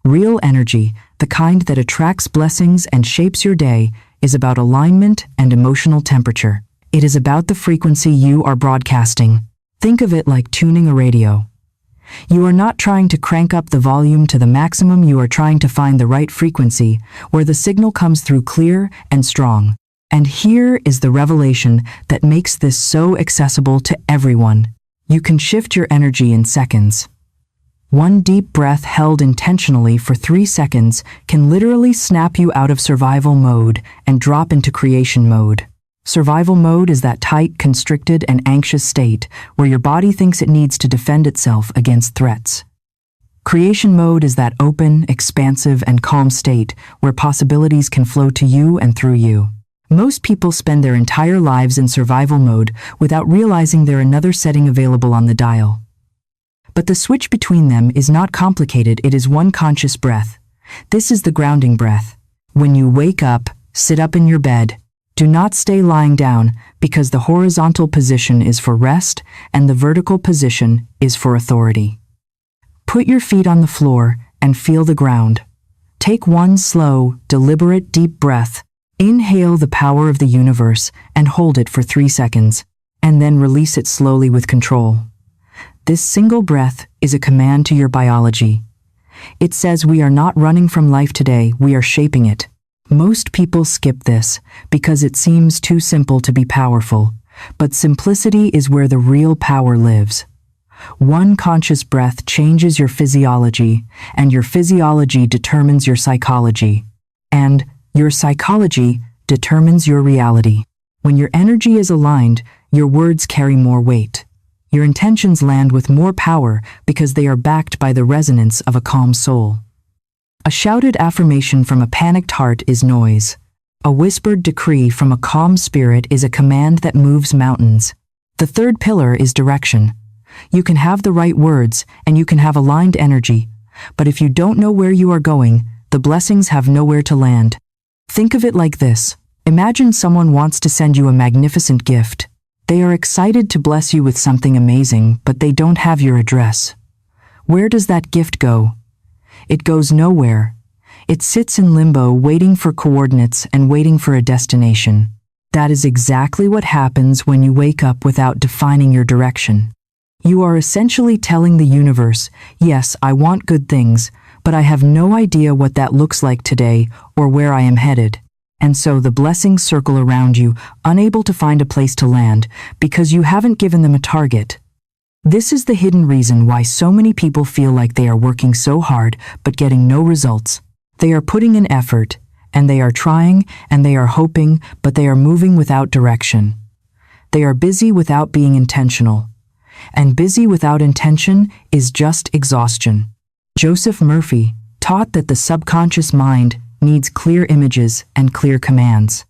Real energy, the kind that attracts blessings and shapes your day, is about alignment and emotional temperature. It is about the frequency you are broadcasting. Think of it like tuning a radio. You are not trying to crank up the volume to the maximum, you are trying to find the right frequency where the signal comes through clear and strong. And here is the revelation that makes this so accessible to everyone. You can shift your energy in seconds. One deep breath held intentionally for 3 seconds can literally snap you out of survival mode and drop into creation mode. Survival mode is that tight, constricted, and anxious state where your body thinks it needs to defend itself against threats. Creation mode is that open, expansive, and calm state where possibilities can flow to you and through you. Most people spend their entire lives in survival mode without realizing they're another setting available on the dial. But the switch between them is not complicated, it is one conscious breath. This is the grounding breath. When you wake up, sit up in your bed, Do not stay lying down, because the horizontal position is for rest and the vertical position is for authority. Put your feet on the floor and feel the ground. Take one slow, deliberate, deep breath. Inhale the power of the universe and hold it for 3 seconds, and then release it slowly with control. This single breath is a command to your biology. It says we are not running from life today, we are shaping it. Most people skip this because it seems too simple to be powerful, but simplicity is where the real power lives. One conscious breath changes your physiology, and your physiology determines your psychology, and your psychology determines your reality. When your energy is aligned, your words carry more weight. Your intentions land with more power because they are backed by the resonance of a calm soul. A shouted affirmation from a panicked heart is noise. A whispered decree from a calm spirit is a command that moves mountains. The third pillar is direction. You can have the right words and you can have aligned energy, but if you don't know where you are going, the blessings have nowhere to land. Think of it like this. Imagine someone wants to send you a magnificent gift. They are excited to bless you with something amazing, but they don't have your address. Where does that gift go? It goes nowhere. It sits in limbo, waiting for coordinates and waiting for a destination. That is exactly what happens when you wake up without defining your direction. You are essentially telling the universe, yes, I want good things, but I have no idea what that looks like today or where I am headed. And so the blessings circle around you, unable to find a place to land because you haven't given them a target. This is the hidden reason why so many people feel like they are working so hard but getting no results. They are putting in effort, and they are trying, and they are hoping, but they are moving without direction. They are busy without being intentional. And busy without intention is just exhaustion. Joseph Murphy taught that the subconscious mind needs clear images and clear commands.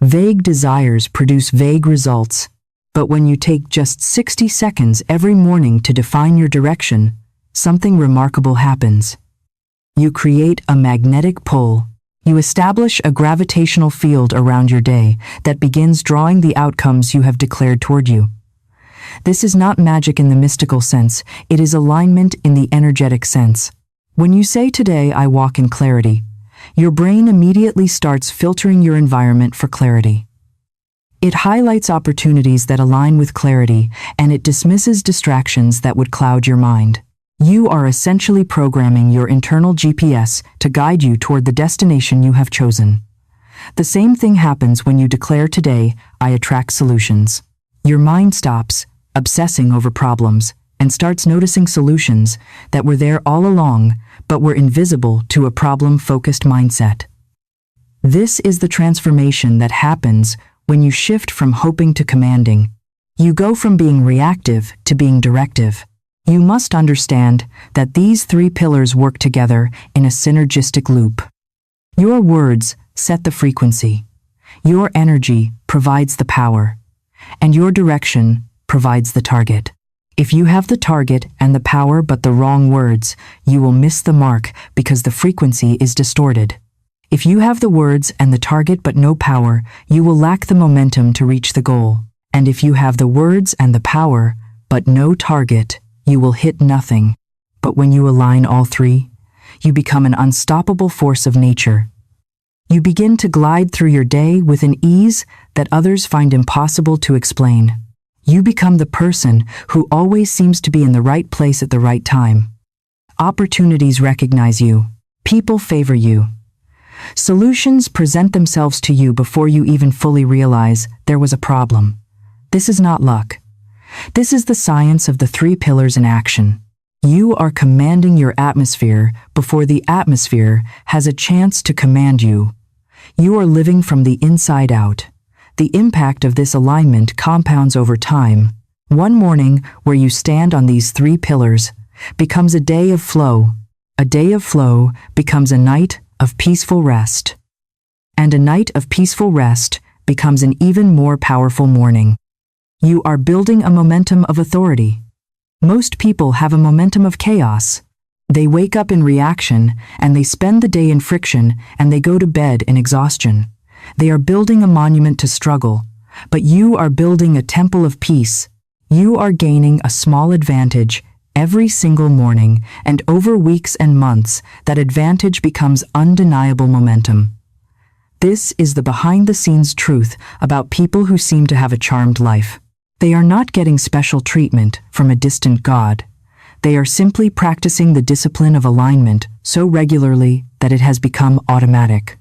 Vague desires produce vague results, but when you take just 60 seconds every morning to define your direction, something remarkable happens. You create a magnetic pull. You establish a gravitational field around your day that begins drawing the outcomes you have declared toward you. This is not magic in the mystical sense, it is alignment in the energetic sense. When you say, "Today I walk in clarity," your brain immediately starts filtering your environment for clarity. It highlights opportunities that align with clarity, and it dismisses distractions that would cloud your mind. You are essentially programming your internal GPS to guide you toward the destination you have chosen. The same thing happens when you declare, "Today I attract solutions." Your mind stops obsessing over problems and starts noticing solutions that were there all along but were invisible to a problem-focused mindset. This is the transformation that happens when you shift from hoping to commanding. You go from being reactive to being directive. You must understand that these three pillars work together in a synergistic loop. Your words set the frequency. Your energy provides the power. And your direction provides the target. If you have the target and the power but the wrong words, you will miss the mark because the frequency is distorted. If you have the words and the target but no power, you will lack the momentum to reach the goal. And if you have the words and the power but no target, you will hit nothing. But when you align all three, you become an unstoppable force of nature. You begin to glide through your day with an ease that others find impossible to explain. You become the person who always seems to be in the right place at the right time. Opportunities recognize you. People favor you. Solutions present themselves to you before you even fully realize there was a problem. This is not luck. This is the science of the three pillars in action. You are commanding your atmosphere before the atmosphere has a chance to command you. You are living from the inside out. The impact of this alignment compounds over time. One morning where you stand on these three pillars becomes a day of flow. A day of flow becomes a night of peaceful rest. And a night of peaceful rest becomes an even more powerful morning. You are building a momentum of authority. Most people have a momentum of chaos. They wake up in reaction, and they spend the day in friction, and they go to bed in exhaustion. They are building a monument to struggle, but you are building a temple of peace. You are gaining a small advantage every single morning, and over weeks and months, that advantage becomes undeniable momentum. This is the behind-the-scenes truth about people who seem to have a charmed life. They are not getting special treatment from a distant god. They are simply practicing the discipline of alignment so regularly that it has become automatic.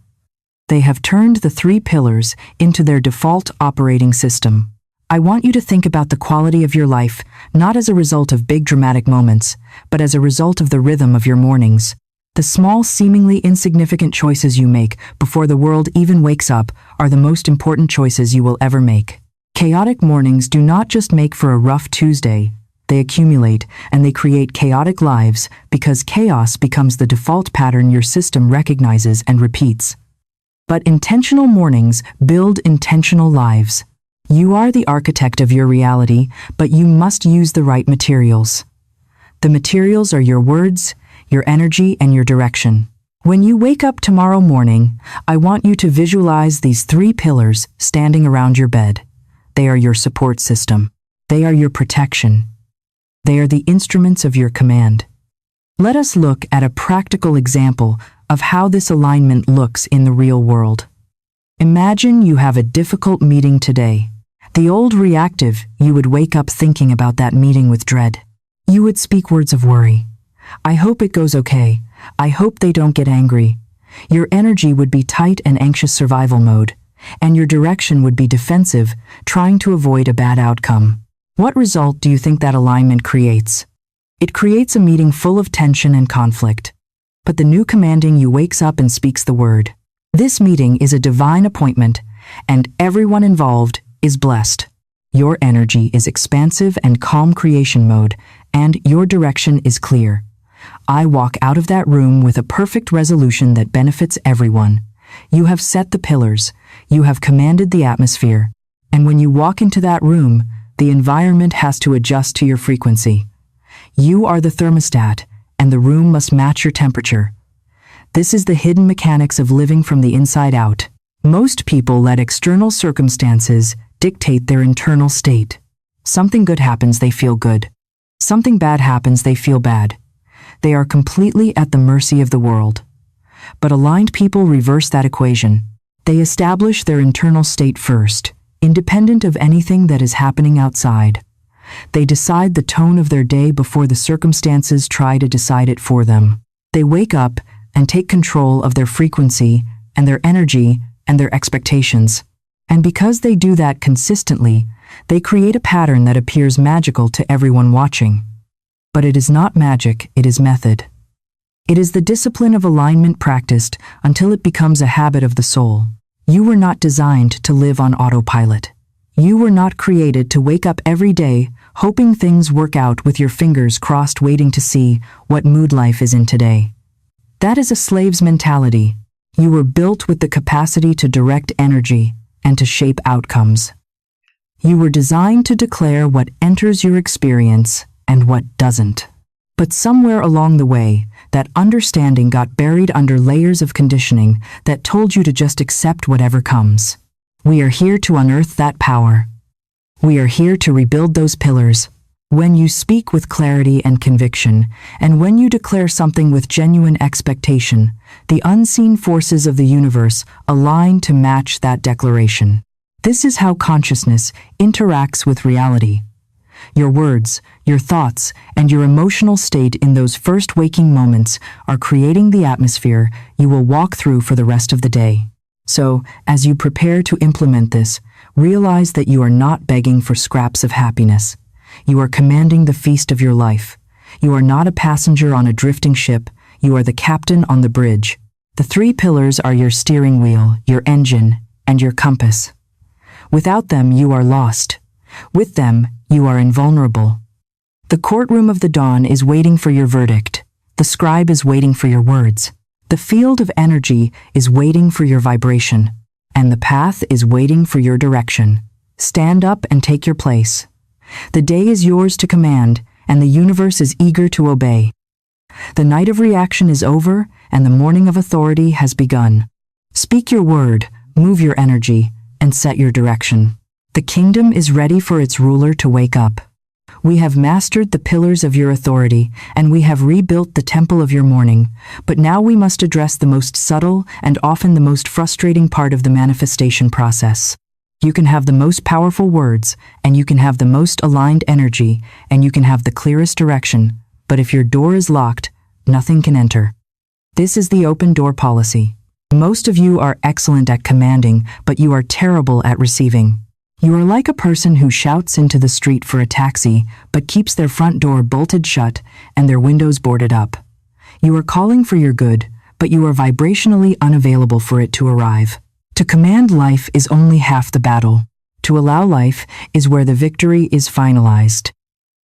They have turned the 3 pillars into their default operating system. I want you to think about the quality of your life, not as a result of big dramatic moments, but as a result of the rhythm of your mornings. The small, seemingly insignificant choices you make before the world even wakes up are the most important choices you will ever make. Chaotic mornings do not just make for a rough Tuesday. They accumulate, and they create chaotic lives because chaos becomes the default pattern your system recognizes and repeats. But intentional mornings build intentional lives. You are the architect of your reality, but you must use the right materials. The materials are your words, your energy, and your direction. When you wake up tomorrow morning, I want you to visualize these 3 pillars standing around your bed. They are your support system. They are your protection. They are the instruments of your command. Let us look at a practical example of how this alignment looks in the real world. Imagine you have a difficult meeting today. The old reactive, you would wake up thinking about that meeting with dread. You would speak words of worry. I hope it goes okay. I hope they don't get angry. Your energy would be tight and anxious survival mode, and your direction would be defensive, trying to avoid a bad outcome. What result do you think that alignment creates? It creates a meeting full of tension and conflict. But the new commanding you wakes up and speaks the word. This meeting is a divine appointment, and everyone involved is blessed. Your energy is expansive and calm creation mode, and your direction is clear. I walk out of that room with a perfect resolution that benefits everyone. You have set the pillars, you have commanded the atmosphere, and when you walk into that room, the environment has to adjust to your frequency. You are the thermostat, and the room must match your temperature. This is the hidden mechanics of living from the inside out. Most people let external circumstances dictate their internal state. Something good happens, they feel good. Something bad happens, they feel bad. They are completely at the mercy of the world. But aligned people reverse that equation. They establish their internal state first, independent of anything that is happening outside. They decide the tone of their day before the circumstances try to decide it for them. They wake up and take control of their frequency and their energy and their expectations. And because they do that consistently, they create a pattern that appears magical to everyone watching. But it is not magic, it is method. It is the discipline of alignment practiced until it becomes a habit of the soul. You were not designed to live on autopilot. You were not created to wake up every day hoping things work out with your fingers crossed, waiting to see what mood life is in today. That is a slave's mentality. You were built with the capacity to direct energy and to shape outcomes. You were designed to declare what enters your experience and what doesn't. But somewhere along the way, that understanding got buried under layers of conditioning that told you to just accept whatever comes. We are here to unearth that power. We are here to rebuild those pillars. When you speak with clarity and conviction, and when you declare something with genuine expectation, the unseen forces of the universe align to match that declaration. This is how consciousness interacts with reality. Your words, your thoughts, and your emotional state in those first waking moments are creating the atmosphere you will walk through for the rest of the day. So, as you prepare to implement this, realize that you are not begging for scraps of happiness. You are commanding the feast of your life. You are not a passenger on a drifting ship. You are the captain on the bridge. The 3 pillars are your steering wheel, your engine, and your compass. Without them, you are lost. With them, you are invulnerable. The courtroom of the dawn is waiting for your verdict. The scribe is waiting for your words. The field of energy is waiting for your vibration. And the path is waiting for your direction. Stand up and take your place. The day is yours to command, and the universe is eager to obey. The night of reaction is over, and the morning of authority has begun. Speak your word, move your energy, and set your direction. The kingdom is ready for its ruler to wake up. We have mastered the pillars of your authority, and we have rebuilt the temple of your morning, but now we must address the most subtle and often the most frustrating part of the manifestation process. You can have the most powerful words, and you can have the most aligned energy, and you can have the clearest direction, but if your door is locked, nothing can enter. This is the open door policy. Most of you are excellent at commanding, but you are terrible at receiving. You are like a person who shouts into the street for a taxi, but keeps their front door bolted shut and their windows boarded up. You are calling for your good, but you are vibrationally unavailable for it to arrive. To command life is only half the battle. To allow life is where the victory is finalized.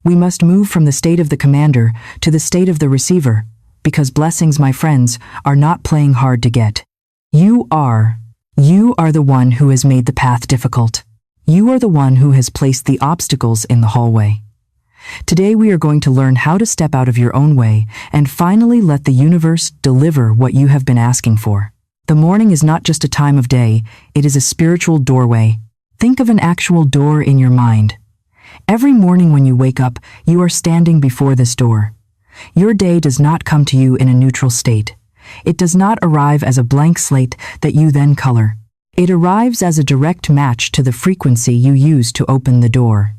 We must move from the state of the commander to the state of the receiver, because blessings, my friends, are not playing hard to get. You are the one who has made the path difficult. You are the one who has placed the obstacles in the hallway. Today we are going to learn how to step out of your own way and finally let the universe deliver what you have been asking for. The morning is not just a time of day, it is a spiritual doorway. Think of an actual door in your mind. Every morning when you wake up, you are standing before this door. Your day does not come to you in a neutral state. It does not arrive as a blank slate that you then color. It arrives as a direct match to the frequency you use to open the door.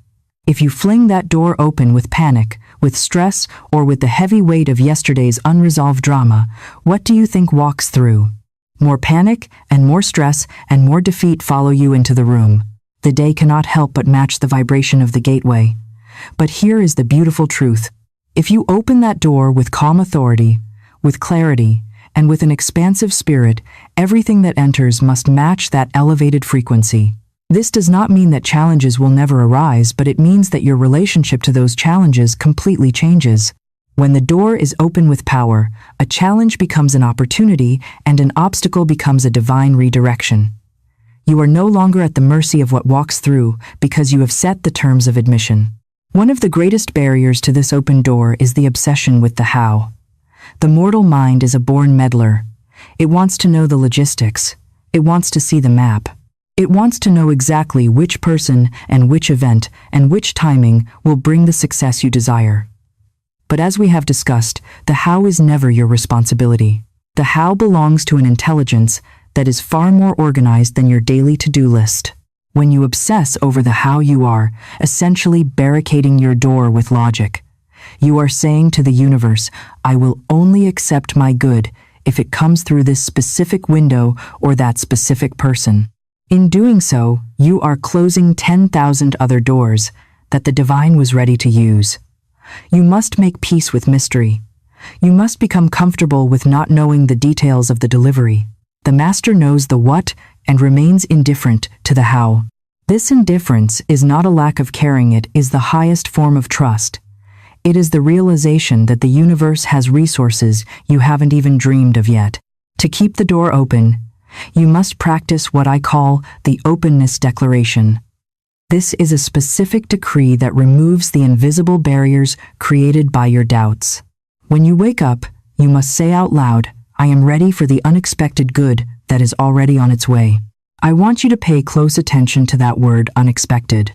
If you fling that door open with panic, with stress, or with the heavy weight of yesterday's unresolved drama, what do you think walks through? More panic and more stress and more defeat follow you into the room. The day cannot help but match the vibration of the gateway. But here is the beautiful truth. If you open that door with calm authority, with clarity, and with an expansive spirit, everything that enters must match that elevated frequency. This does not mean that challenges will never arise, but it means that your relationship to those challenges completely changes. When the door is open with power, a challenge becomes an opportunity and an obstacle becomes a divine redirection. You are no longer at the mercy of what walks through because you have set the terms of admission. One of the greatest barriers to this open door is the obsession with the how. The mortal mind is a born meddler. It wants to know the logistics. It wants to see the map. It wants to know exactly which person and which event and which timing will bring the success you desire. But as we have discussed, the how is never your responsibility. The how belongs to an intelligence that is far more organized than your daily to-do list. When you obsess over the how, you are essentially barricading your door with logic. You are saying to the universe, I will only accept my good if it comes through this specific window or that specific person. In doing so, you are closing 10,000 other doors that the divine was ready to use. You must make peace with mystery. You must become comfortable with not knowing the details of the delivery. The master knows the what and remains indifferent to the how. This indifference is not a lack of caring, it is the highest form of trust. It is the realization that the universe has resources you haven't even dreamed of yet. To keep the door open, you must practice what I call the openness declaration. This is a specific decree that removes the invisible barriers created by your doubts. When you wake up, you must say out loud, I am ready for the unexpected good that is already on its way. I want you to pay close attention to that word, unexpected.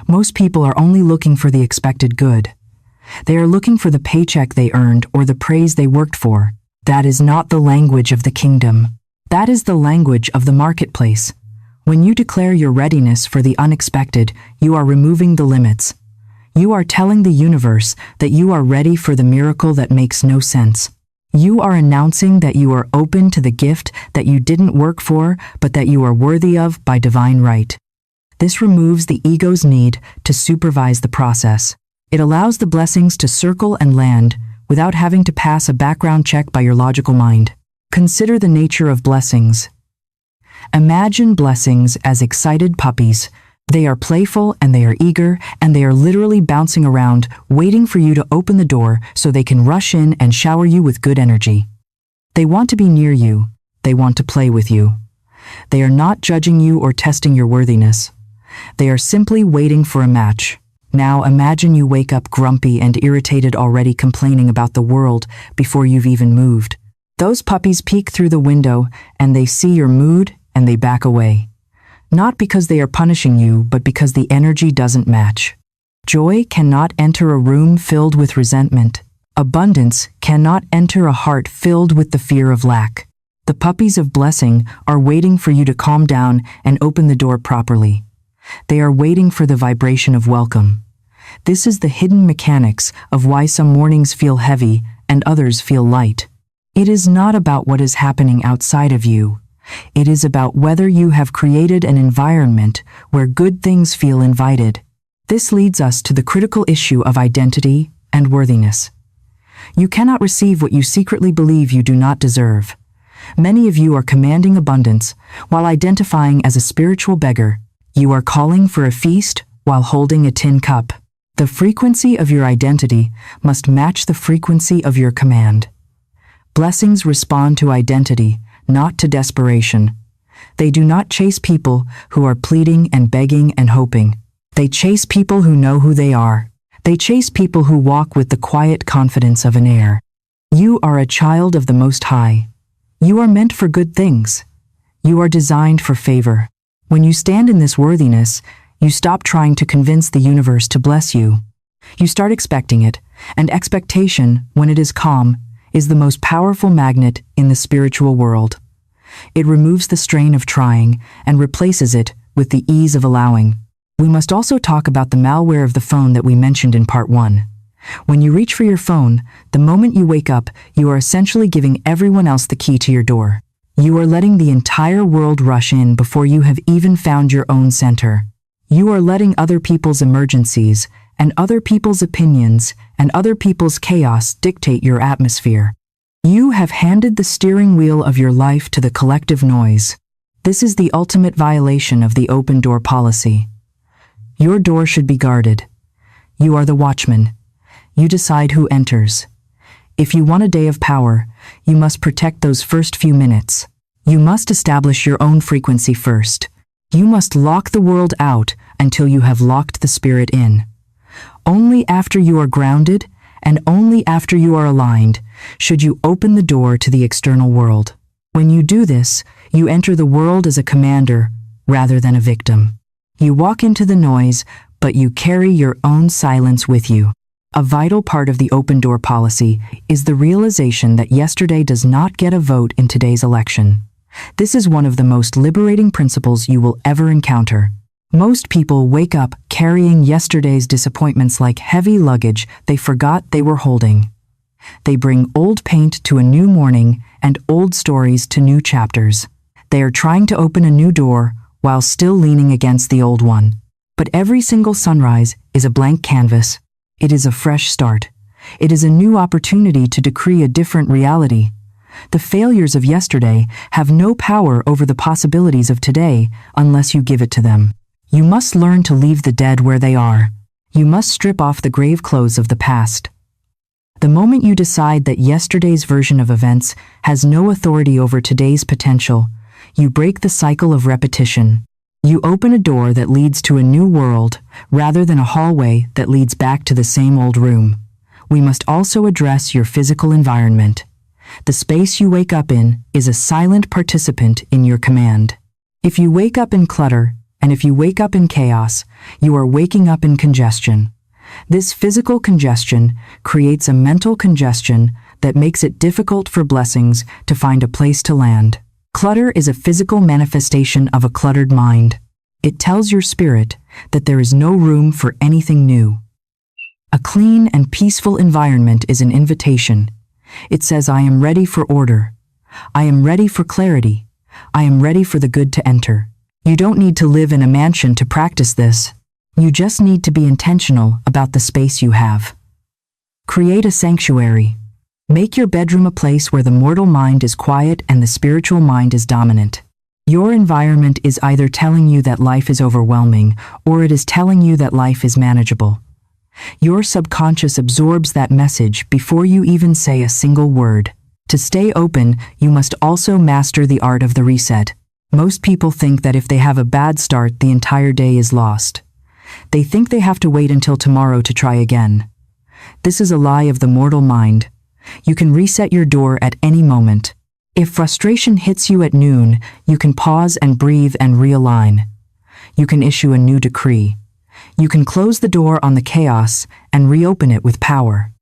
Most people are only looking for the expected good. They are looking for the paycheck they earned or the praise they worked for. That is not the language of the kingdom. That is the language of the marketplace. When you declare your readiness for the unexpected, you are removing the limits. You are telling the universe that you are ready for the miracle that makes no sense. You are announcing that you are open to the gift that you didn't work for, but that you are worthy of by divine right. This removes the ego's need to supervise the process. It allows the blessings to circle and land without having to pass a background check by your logical mind. Consider the nature of blessings. Imagine blessings as excited puppies. They are playful and they are eager and they are literally bouncing around, waiting for you to open the door so they can rush in and shower you with good energy. They want to be near you. They want to play with you. They are not judging you or testing your worthiness. They are simply waiting for a match. Now imagine you wake up grumpy and irritated, already complaining about the world before you've even moved. Those puppies peek through the window and they see your mood, and they back away. Not because they are punishing you, but because the energy doesn't match. Joy cannot enter a room filled with resentment. Abundance cannot enter a heart filled with the fear of lack. The puppies of blessing are waiting for you to calm down and open the door properly. They are waiting for the vibration of welcome. This is the hidden mechanics of why some mornings feel heavy and others feel light. It is not about what is happening outside of you. It is about whether you have created an environment where good things feel invited. This leads us to the critical issue of identity and worthiness. You cannot receive what you secretly believe you do not deserve. Many of you are commanding abundance while identifying as a spiritual beggar. You are calling for a feast while holding a tin cup. The frequency of your identity must match the frequency of your command. Blessings respond to identity, not to desperation. They do not chase people who are pleading and begging and hoping. They chase people who know who they are. They chase people who walk with the quiet confidence of an heir. You are a child of the Most High. You are meant for good things. You are designed for favor. When you stand in this worthiness, you stop trying to convince the universe to bless you. You start expecting it, and expectation, when it is calm, is the most powerful magnet in the spiritual world. It removes the strain of trying and replaces it with the ease of allowing. We must also talk about the malware of the phone that we mentioned in part 1. When you reach for your phone, the moment you wake up, you are essentially giving everyone else the key to your door. You are letting the entire world rush in before you have even found your own center. You are letting other people's emergencies and other people's opinions and other people's chaos dictate your atmosphere. You have handed the steering wheel of your life to the collective noise. This is the ultimate violation of the open door policy. Your door should be guarded. You are the watchman. You decide who enters. If you want a day of power, you must protect those first few minutes. You must establish your own frequency first. You must lock the world out until you have locked the spirit in. Only after you are grounded, and only after you are aligned, should you open the door to the external world. When you do this, you enter the world as a commander rather than a victim. You walk into the noise, but you carry your own silence with you. A vital part of the open door policy is the realization that yesterday does not get a vote in today's election. This is one of the most liberating principles you will ever encounter. Most people wake up carrying yesterday's disappointments like heavy luggage they forgot they were holding. They bring old paint to a new morning and old stories to new chapters. They are trying to open a new door while still leaning against the old one. But every single sunrise is a blank canvas. It is a fresh start. It is a new opportunity to decree a different reality. The failures of yesterday have no power over the possibilities of today unless you give it to them. You must learn to leave the dead where they are. You must strip off the grave clothes of the past. The moment you decide that yesterday's version of events has no authority over today's potential, you break the cycle of repetition. You open a door that leads to a new world rather than a hallway that leads back to the same old room. We must also address your physical environment. The space you wake up in is a silent participant in your command. If you wake up in clutter, and if you wake up in chaos, you are waking up in congestion. This physical congestion creates a mental congestion that makes it difficult for blessings to find a place to land. Clutter is a physical manifestation of a cluttered mind. It tells your spirit that there is no room for anything new. A clean and peaceful environment is an invitation. It says, I am ready for order. I am ready for clarity. I am ready for the good to enter. You don't need to live in a mansion to practice this. You just need to be intentional about the space you have. Create a sanctuary. Make your bedroom a place where the mortal mind is quiet and the spiritual mind is dominant. Your environment is either telling you that life is overwhelming, or it is telling you that life is manageable. Your subconscious absorbs that message before you even say a single word. To stay open, you must also master the art of the reset. Most people think that if they have a bad start, the entire day is lost. They think they have to wait until tomorrow to try again. This is a lie of the mortal mind. You can reset your door at any moment. If frustration hits you at noon, you can pause and breathe and realign. You can issue a new decree. You can close the door on the chaos and reopen it with power.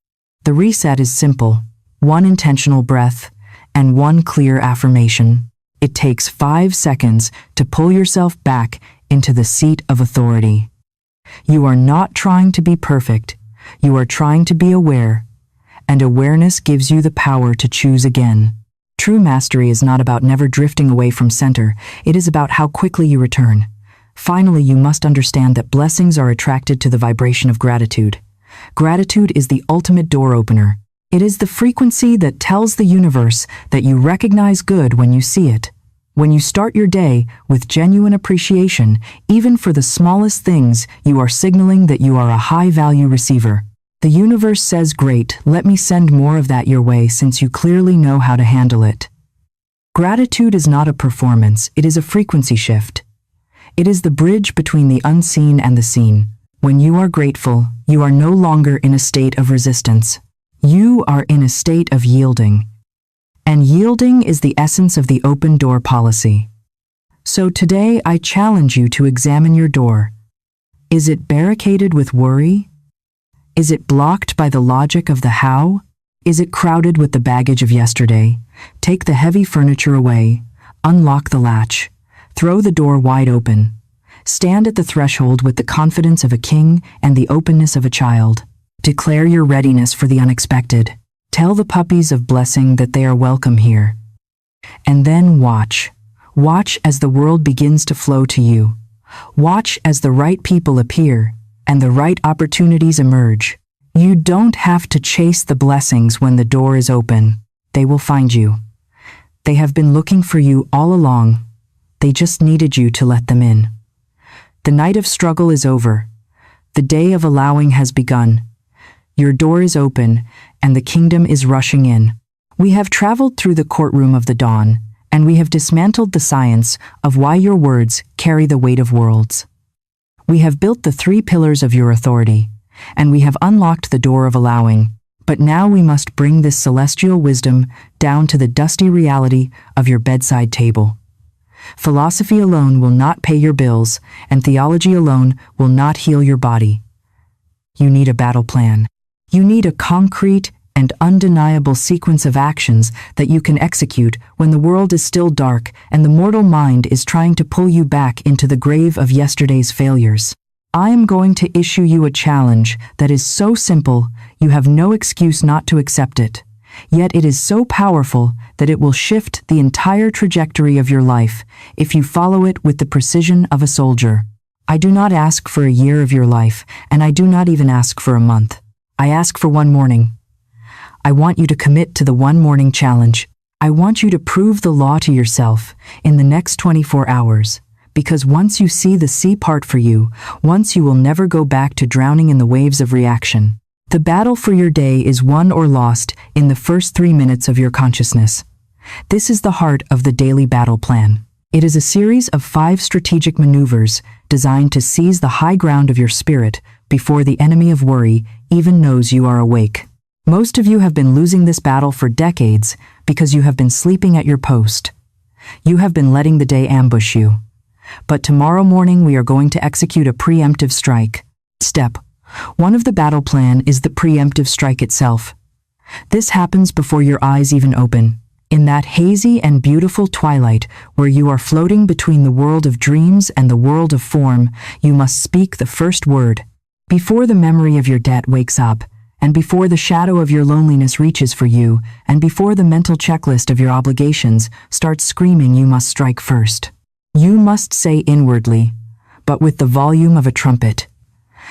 The reset is simple: one intentional breath and one clear affirmation. It takes 5 seconds to pull yourself back into the seat of authority. You are not trying to be perfect. You are trying to be aware, and awareness gives you the power to choose again. True mastery is not about never drifting away from center. It is about how quickly you return. Finally, you must understand that blessings are attracted to the vibration of gratitude. Gratitude is the ultimate door opener. It is the frequency that tells the universe that you recognize good when you see it. When you start your day with genuine appreciation, even for the smallest things, you are signaling that you are a high-value receiver. The universe says, "Great, let me send more of that your way since you clearly know how to handle it." Gratitude is not a performance, it is a frequency shift. It is the bridge between the unseen and the seen. When you are grateful, you are no longer in a state of resistance. You are in a state of yielding. And yielding is the essence of the open door policy. So today I challenge you to examine your door. Is it barricaded with worry? Is it blocked by the logic of the how? Is it crowded with the baggage of yesterday? Take the heavy furniture away, unlock the latch, throw the door wide open. Stand at the threshold with the confidence of a king and the openness of a child. Declare your readiness for the unexpected. Tell the puppies of blessing that they are welcome here. And then watch. Watch as the world begins to flow to you. Watch as the right people appear and the right opportunities emerge. You don't have to chase the blessings when the door is open. They will find you. They have been looking for you all along. They just needed you to let them in. The night of struggle is over. The day of allowing has begun. Your door is open, and the kingdom is rushing in. We have traveled through the courtroom of the dawn, and we have dismantled the science of why your words carry the weight of worlds. We have built the 3 pillars of your authority, and we have unlocked the door of allowing. But now we must bring this celestial wisdom down to the dusty reality of your bedside table. Philosophy alone will not pay your bills, and theology alone will not heal your body. You need a battle plan. You need a concrete and undeniable sequence of actions that you can execute when the world is still dark and the mortal mind is trying to pull you back into the grave of yesterday's failures. I am going to issue you a challenge that is so simple, you have no excuse not to accept it. Yet it is so powerful that it will shift the entire trajectory of your life if you follow it with the precision of a soldier. I do not ask for a year of your life, and I do not even ask for a month. I ask for one morning. I want you to commit to the one morning challenge. I want you to prove the law to yourself in the next 24 hours, because once you see the sea part for you, once you will never go back to drowning in the waves of reaction. The battle for your day is won or lost in the first 3 minutes of your consciousness. This is the heart of the daily battle plan. It is a series of 5 strategic maneuvers designed to seize the high ground of your spirit before the enemy of worry even knows you are awake. Most of you have been losing this battle for decades because you have been sleeping at your post. You have been letting the day ambush you. But tomorrow morning we are going to execute a preemptive strike. Step 1 of the battle plan is the preemptive strike itself. This happens before your eyes even open. In that hazy and beautiful twilight where you are floating between the world of dreams and the world of form, you must speak the first word. Before the memory of your debt wakes up, and before the shadow of your loneliness reaches for you, and before the mental checklist of your obligations starts screaming, you must strike first. You must say inwardly, but with the volume of a trumpet,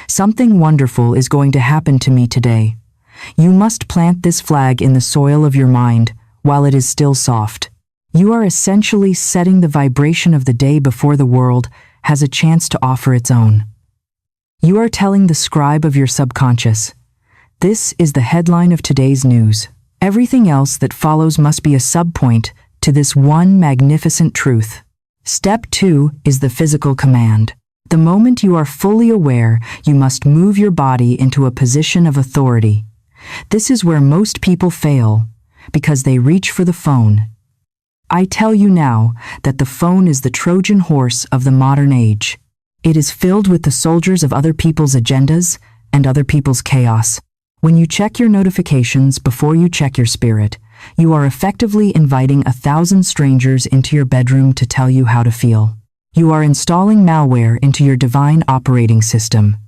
"Something wonderful is going to happen to me today." You must plant this flag in the soil of your mind while it is still soft. You are essentially setting the vibration of the day before the world has a chance to offer its own. You are telling the scribe of your subconscious, "This is the headline of today's news. Everything else that follows must be a subpoint to this one magnificent truth." Step 2 is the physical command. The moment you are fully aware, you must move your body into a position of authority. This is where most people fail, because they reach for the phone. I tell you now that the phone is the Trojan horse of the modern age. It is filled with the soldiers of other people's agendas and other people's chaos. When you check your notifications before you check your spirit, you are effectively inviting 1,000 strangers into your bedroom to tell you how to feel. You are installing malware into your divine operating system.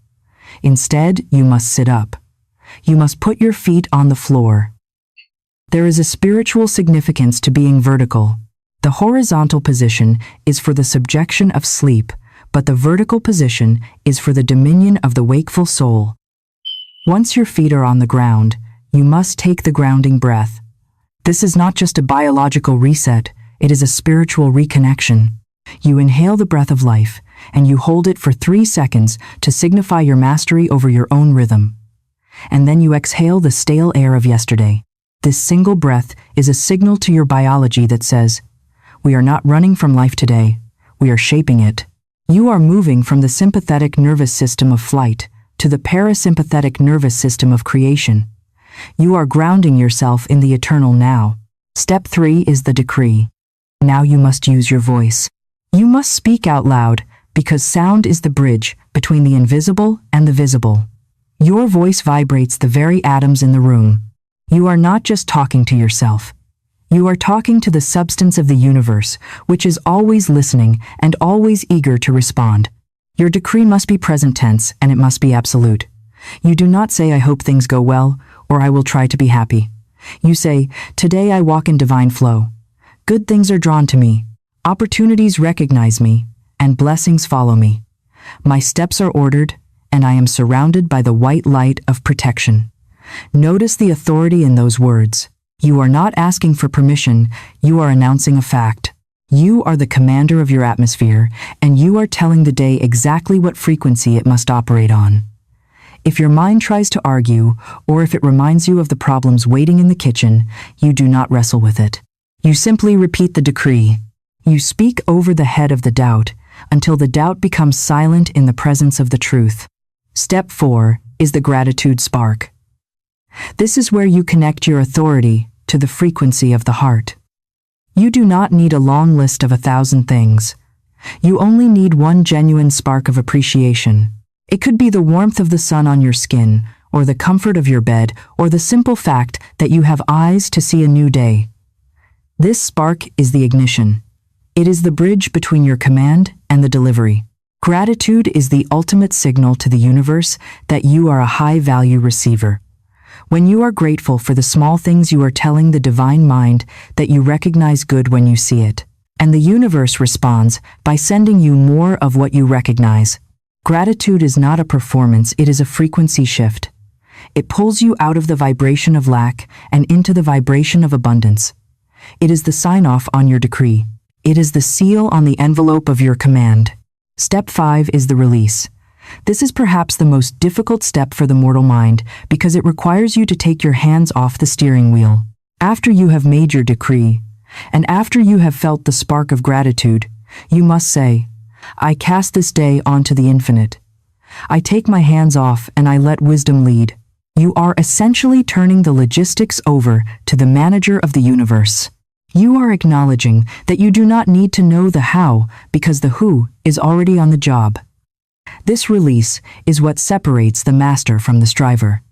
Instead, you must sit up. You must put your feet on the floor. There is a spiritual significance to being vertical. The horizontal position is for the subjection of sleep, but the vertical position is for the dominion of the wakeful soul. Once your feet are on the ground, you must take the grounding breath. This is not just a biological reset, it is a spiritual reconnection. You inhale the breath of life, and you hold it for 3 seconds to signify your mastery over your own rhythm. And then you exhale the stale air of yesterday. This single breath is a signal to your biology that says, we are not running from life today, we are shaping it. You are moving from the sympathetic nervous system of flight to the parasympathetic nervous system of creation. You are grounding yourself in the eternal now. Step 3 is the decree. Now you must use your voice. You must speak out loud because sound is the bridge between the invisible and the visible. Your voice vibrates the very atoms in the room. You are not just talking to yourself. You are talking to the substance of the universe, which is always listening and always eager to respond. Your decree must be present tense and it must be absolute. You do not say, I hope things go well, or I will try to be happy. You say, today I walk in divine flow. Good things are drawn to me. Opportunities recognize me, and blessings follow me. My steps are ordered, and I am surrounded by the white light of protection. Notice the authority in those words. You are not asking for permission, you are announcing a fact. You are the commander of your atmosphere, and you are telling the day exactly what frequency it must operate on. If your mind tries to argue, or if it reminds you of the problems waiting in the kitchen, you do not wrestle with it. You simply repeat the decree. You speak over the head of the doubt, until the doubt becomes silent in the presence of the truth. Step 4 is the gratitude spark. This is where you connect your authority to the frequency of the heart. You do not need a long list of 1,000 things. You only need one genuine spark of appreciation. It could be the warmth of the sun on your skin, or the comfort of your bed, or the simple fact that you have eyes to see a new day. This spark is the ignition. It is the bridge between your command and the delivery. Gratitude is the ultimate signal to the universe that you are a high-value receiver. When you are grateful for the small things, you are telling the divine mind that you recognize good when you see it. And the universe responds by sending you more of what you recognize. Gratitude is not a performance, it is a frequency shift. It pulls you out of the vibration of lack and into the vibration of abundance. It is the sign-off on your decree. It is the seal on the envelope of your command. Step 5 is the release. This is perhaps the most difficult step for the mortal mind because it requires you to take your hands off the steering wheel. After you have made your decree, and after you have felt the spark of gratitude, you must say, I cast this day onto the infinite. I take my hands off and I let wisdom lead. You are essentially turning the logistics over to the manager of the universe. You are acknowledging that you do not need to know the how because the who is already on the job. This release is what separates the master from the striver.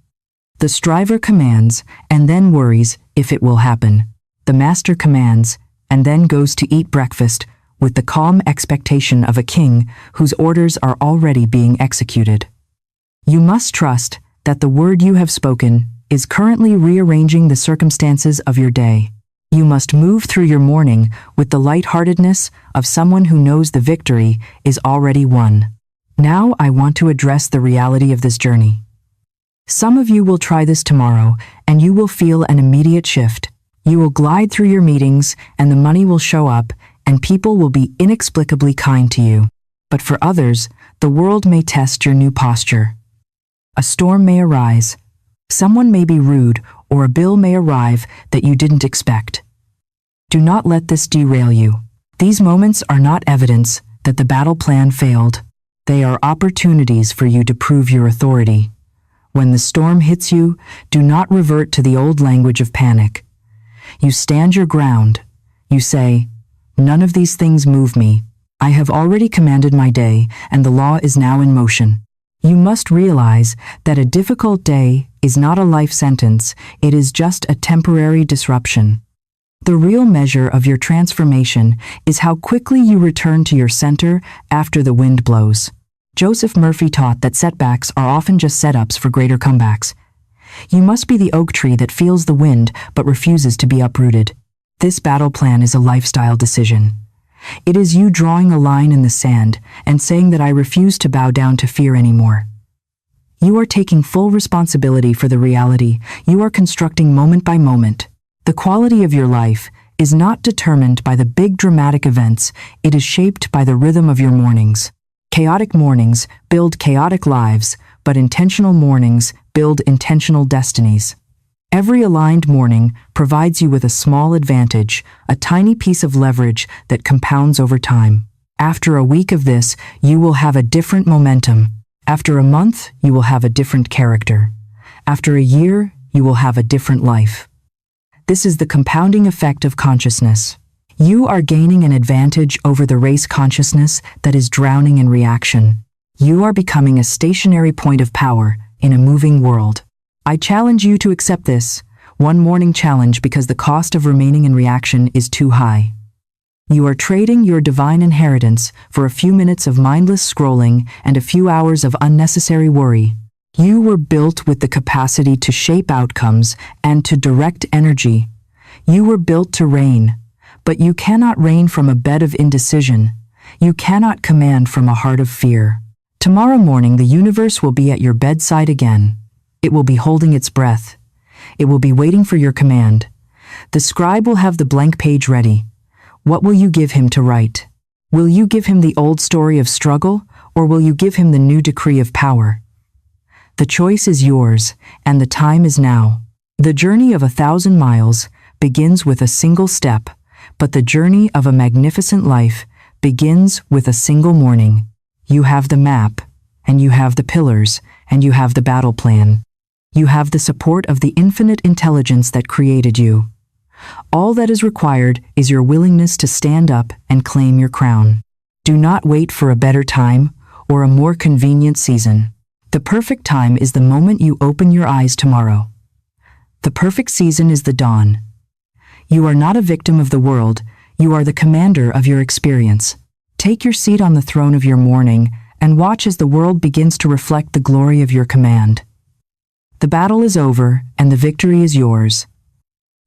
The striver commands and then worries if it will happen. The master commands and then goes to eat breakfast with the calm expectation of a king whose orders are already being executed. You must trust that the word you have spoken is currently rearranging the circumstances of your day. You must move through your morning with the lightheartedness of someone who knows the victory is already won. Now I want to address the reality of this journey. Some of you will try this tomorrow and you will feel an immediate shift. You will glide through your meetings and the money will show up and people will be inexplicably kind to you. But for others, the world may test your new posture. A storm may arise. Someone may be rude or a bill may arrive that you didn't expect. Do not let this derail you. These moments are not evidence that the battle plan failed. They are opportunities for you to prove your authority. When the storm hits you, do not revert to the old language of panic. You stand your ground. You say, "None of these things move me. I have already commanded my day, and the law is now in motion." You must realize that a difficult day is not a life sentence, it is just a temporary disruption. The real measure of your transformation is how quickly you return to your center after the wind blows. Joseph Murphy taught that setbacks are often just setups for greater comebacks. You must be the oak tree that feels the wind but refuses to be uprooted. This battle plan is a lifestyle decision. It is you drawing a line in the sand and saying that I refuse to bow down to fear anymore. You are taking full responsibility for the reality you are constructing moment by moment. The quality of your life is not determined by the big dramatic events, it is shaped by the rhythm of your mornings. Chaotic mornings build chaotic lives, but intentional mornings build intentional destinies. Every aligned morning provides you with a small advantage, a tiny piece of leverage that compounds over time. After a week of this, you will have a different momentum. After a month, you will have a different character. After a year, you will have a different life. This is the compounding effect of consciousness. You are gaining an advantage over the race consciousness that is drowning in reaction. You are becoming a stationary point of power in a moving world. I challenge you to accept this, one morning challenge, because the cost of remaining in reaction is too high. You are trading your divine inheritance for a few minutes of mindless scrolling and a few hours of unnecessary worry. You were built with the capacity to shape outcomes and to direct energy. You were built to reign, but you cannot reign from a bed of indecision. You cannot command from a heart of fear. Tomorrow morning, the universe will be at your bedside again. It will be holding its breath. It will be waiting for your command. The scribe will have the blank page ready. What will you give him to write? Will you give him the old story of struggle, or will you give him the new decree of power? The choice is yours, and the time is now. The journey of 1,000 miles begins with a single step, but the journey of a magnificent life begins with a single morning. You have the map, and you have the pillars, and you have the battle plan. You have the support of the infinite intelligence that created you. All that is required is your willingness to stand up and claim your crown. Do not wait for a better time or a more convenient season. The perfect time is the moment you open your eyes tomorrow. The perfect season is the dawn. You are not a victim of the world, you are the commander of your experience. Take your seat on the throne of your morning and watch as the world begins to reflect the glory of your command. The battle is over and the victory is yours.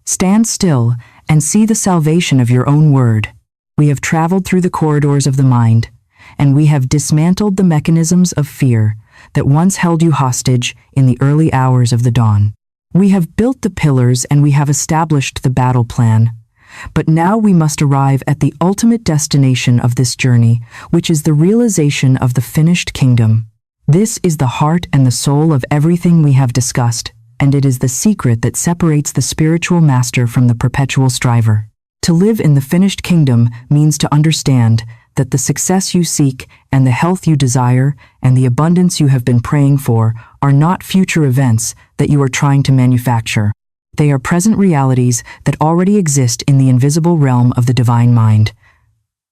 Stand still and see the salvation of your own word. We have traveled through the corridors of the mind, and we have dismantled the mechanisms of fear that once held you hostage in the early hours of the dawn. We have built the pillars and we have established the battle plan. But now we must arrive at the ultimate destination of this journey, which is the realization of the finished kingdom. This is the heart and the soul of everything we have discussed, and it is the secret that separates the spiritual master from the perpetual striver. To live in the finished kingdom means to understand that the success you seek and the health you desire and the abundance you have been praying for are not future events that you are trying to manufacture. They are present realities that already exist in the invisible realm of the divine mind.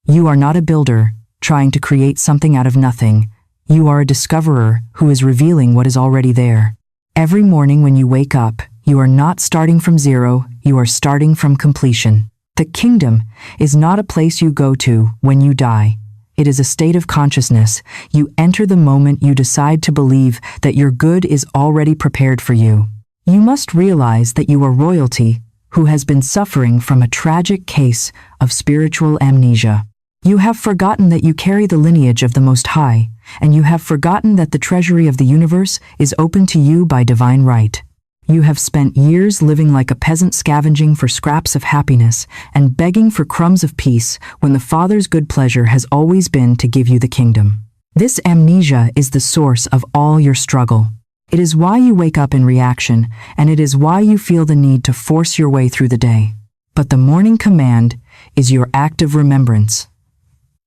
You are not a builder trying to create something out of nothing. You are a discoverer who is revealing what is already there. Every morning when you wake up, you are not starting from zero, you are starting from completion. The kingdom is not a place you go to when you die. It is a state of consciousness. You enter the moment you decide to believe that your good is already prepared for you. You must realize that you are royalty who has been suffering from a tragic case of spiritual amnesia. You have forgotten that you carry the lineage of the Most High, and you have forgotten that the treasury of the universe is open to you by divine right. You have spent years living like a peasant, scavenging for scraps of happiness and begging for crumbs of peace when the Father's good pleasure has always been to give you the kingdom. This amnesia is the source of all your struggle. It is why you wake up in reaction, and it is why you feel the need to force your way through the day. But the morning command is your act of remembrance.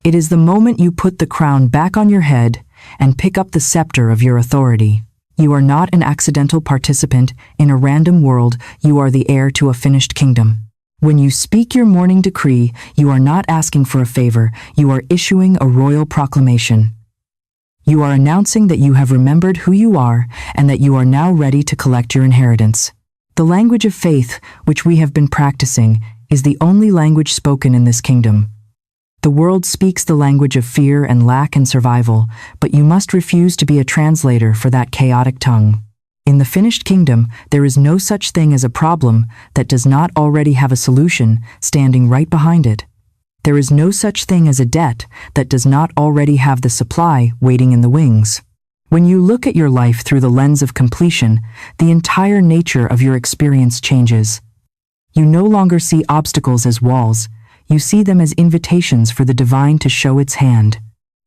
It is the moment you put the crown back on your head and pick up the scepter of your authority. You are not an accidental participant in a random world, you are the heir to a finished kingdom. When you speak your morning decree, you are not asking for a favor, you are issuing a royal proclamation. You are announcing that you have remembered who you are and that you are now ready to collect your inheritance. The language of faith, which we have been practicing, is the only language spoken in this kingdom. The world speaks the language of fear and lack and survival, but you must refuse to be a translator for that chaotic tongue. In the finished kingdom, there is no such thing as a problem that does not already have a solution standing right behind it. There is no such thing as a debt that does not already have the supply waiting in the wings. When you look at your life through the lens of completion, the entire nature of your experience changes. You no longer see obstacles as walls, you see them as invitations for the divine to show its hand.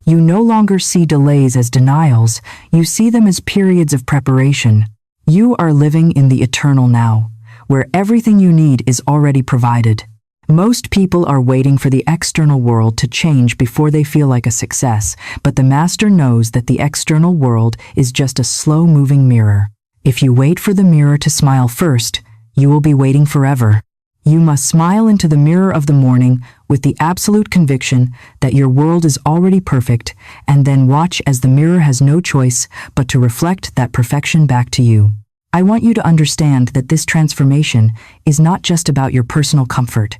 You no longer see delays as denials, you see them as periods of preparation. You are living in the eternal now, where everything you need is already provided. Most people are waiting for the external world to change before they feel like a success, but the Master knows that the external world is just a slow-moving mirror. If you wait for the mirror to smile first, you will be waiting forever. You must smile into the mirror of the morning with the absolute conviction that your world is already perfect, and then watch as the mirror has no choice but to reflect that perfection back to you. I want you to understand that this transformation is not just about your personal comfort.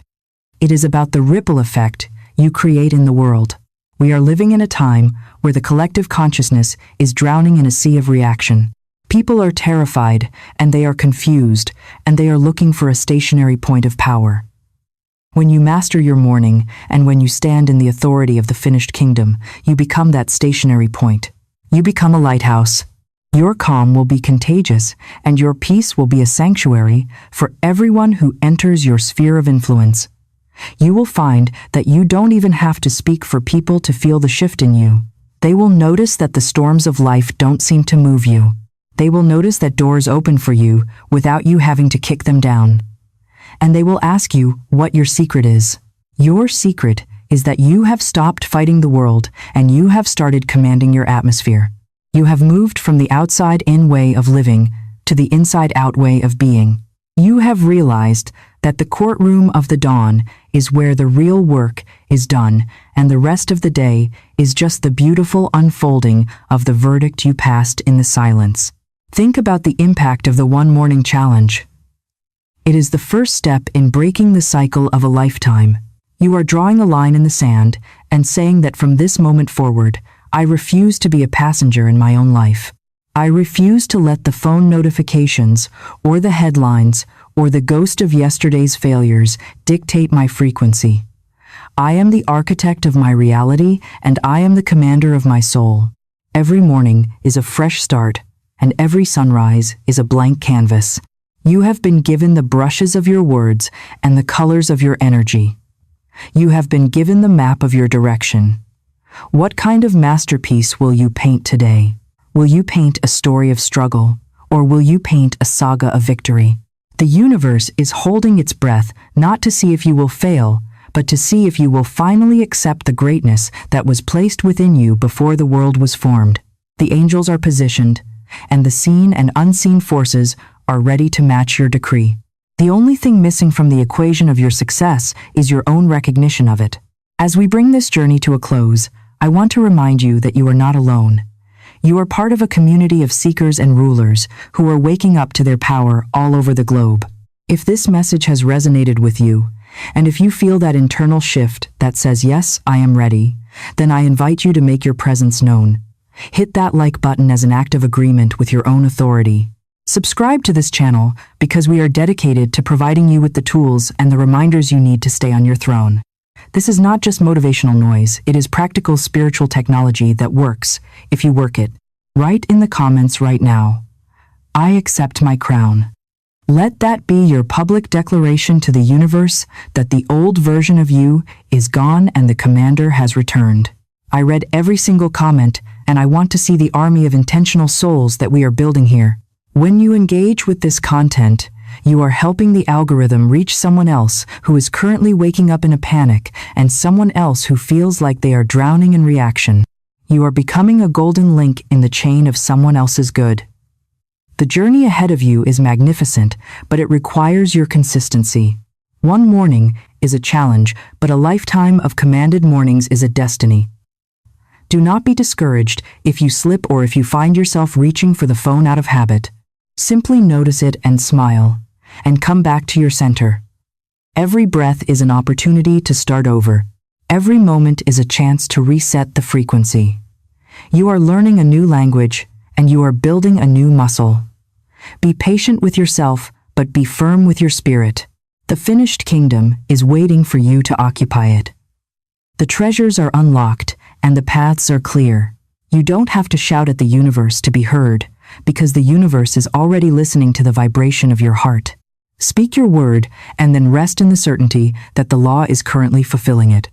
It is about the ripple effect you create in the world. We are living in a time where the collective consciousness is drowning in a sea of reaction. People are terrified, and they are confused, and they are looking for a stationary point of power. When you master your morning, and when you stand in the authority of the finished kingdom, you become that stationary point. You become a lighthouse. Your calm will be contagious, and your peace will be a sanctuary for everyone who enters your sphere of influence. You will find that you don't even have to speak for people to feel the shift in you. They will notice that the storms of life don't seem to move you. They will notice that doors open for you without you having to kick them down. And they will ask you what your secret is. Your secret is that you have stopped fighting the world and you have started commanding your atmosphere. You have moved from the outside-in way of living to the inside-out way of being. You have realized that the courtroom of the dawn is where the real work is done, and the rest of the day is just the beautiful unfolding of the verdict you passed in the silence. Think about the impact of the one morning challenge. It is the first step in breaking the cycle of a lifetime. You are drawing a line in the sand and saying that from this moment forward, I refuse to be a passenger in my own life. I refuse to let the phone notifications or the headlines or the ghost of yesterday's failures dictate my frequency. I am the architect of my reality, and I am the commander of my soul. Every morning is a fresh start, and every sunrise is a blank canvas. You have been given the brushes of your words and the colors of your energy. You have been given the map of your direction. What kind of masterpiece will you paint today? Will you paint a story of struggle, or will you paint a saga of victory? The universe is holding its breath not to see if you will fail, but to see if you will finally accept the greatness that was placed within you before the world was formed. The angels are positioned, and the seen and unseen forces are ready to match your decree. The only thing missing from the equation of your success is your own recognition of it. As we bring this journey to a close, I want to remind you that you are not alone. You are part of a community of seekers and rulers who are waking up to their power all over the globe. If this message has resonated with you, and if you feel that internal shift that says, yes, I am ready, then I invite you to make your presence known. Hit that like button as an act of agreement with your own authority. Subscribe to this channel because we are dedicated to providing you with the tools and the reminders you need to stay on your throne. This is not just motivational noise, it is practical spiritual technology that works if you work it. Write in the comments right now, I accept my crown. Let that be your public declaration to the universe that the old version of you is gone and the commander has returned. I read every single comment, and I want to see the army of intentional souls that we are building here. When you engage with this content, you are helping the algorithm reach someone else who is currently waking up in a panic and someone else who feels like they are drowning in reaction. You are becoming a golden link in the chain of someone else's good. The journey ahead of you is magnificent, but it requires your consistency. One morning is a challenge, but a lifetime of commanded mornings is a destiny. Do not be discouraged if you slip or if you find yourself reaching for the phone out of habit. Simply notice it and smile, and come back to your center. Every breath is an opportunity to start over. Every moment is a chance to reset the frequency. You are learning a new language, and you are building a new muscle. Be patient with yourself, but be firm with your spirit. The finished kingdom is waiting for you to occupy it. The treasures are unlocked, and the paths are clear. You don't have to shout at the universe to be heard, because the universe is already listening to the vibration of your heart. Speak your word, and then rest in the certainty that the law is currently fulfilling it.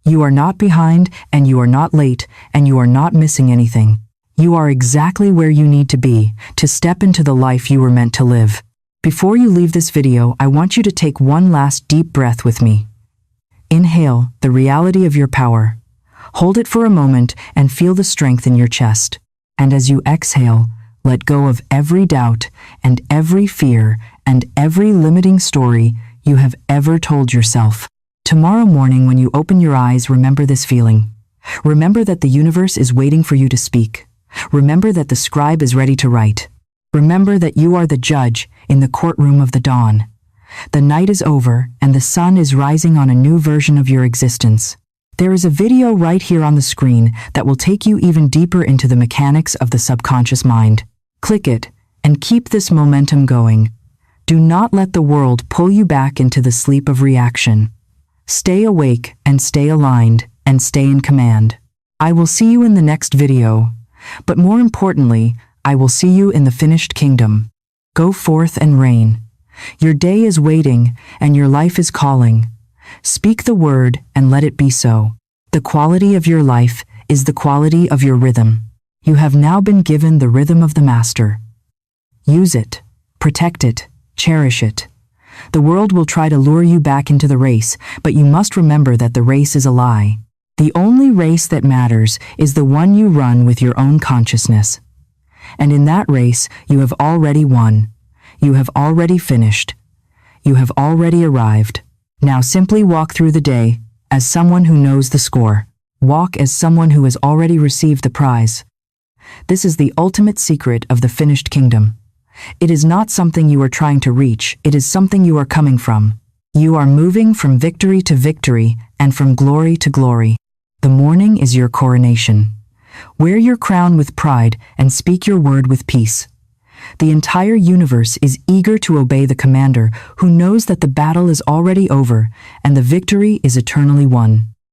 You are not behind, and you are not late, and you are not missing anything. You are exactly where you need to be, to step into the life you were meant to live. Before you leave this video, I want you to take one last deep breath with me. Inhale the reality of your power. Hold it for a moment and feel the strength in your chest. And as you exhale, let go of every doubt and every fear and every limiting story you have ever told yourself. Tomorrow morning when you open your eyes, remember this feeling. Remember that the universe is waiting for you to speak. Remember that the scribe is ready to write. Remember that you are the judge in the courtroom of the dawn. The night is over and the sun is rising on a new version of your existence. There is a video right here on the screen that will take you even deeper into the mechanics of the subconscious mind. Click it and keep this momentum going. Do not let the world pull you back into the sleep of reaction. Stay awake and stay aligned and stay in command. I will see you in the next video, but more importantly, I will see you in the finished kingdom. Go forth and reign. Your day is waiting and your life is calling. Speak the word and let it be so. The quality of your life is the quality of your rhythm. You have now been given the rhythm of the master. Use it, protect it, cherish it. The world will try to lure you back into the race, but you must remember that the race is a lie. The only race that matters is the one you run with your own consciousness. And in that race, you have already won. You have already finished. You have already arrived. Now simply walk through the day as someone who knows the score. Walk as someone who has already received the prize. This is the ultimate secret of the finished kingdom. It is not something you are trying to reach, it is something you are coming from. You are moving from victory to victory and from glory to glory. The morning is your coronation. Wear your crown with pride and speak your word with peace. The entire universe is eager to obey the commander who knows that the battle is already over and the victory is eternally won.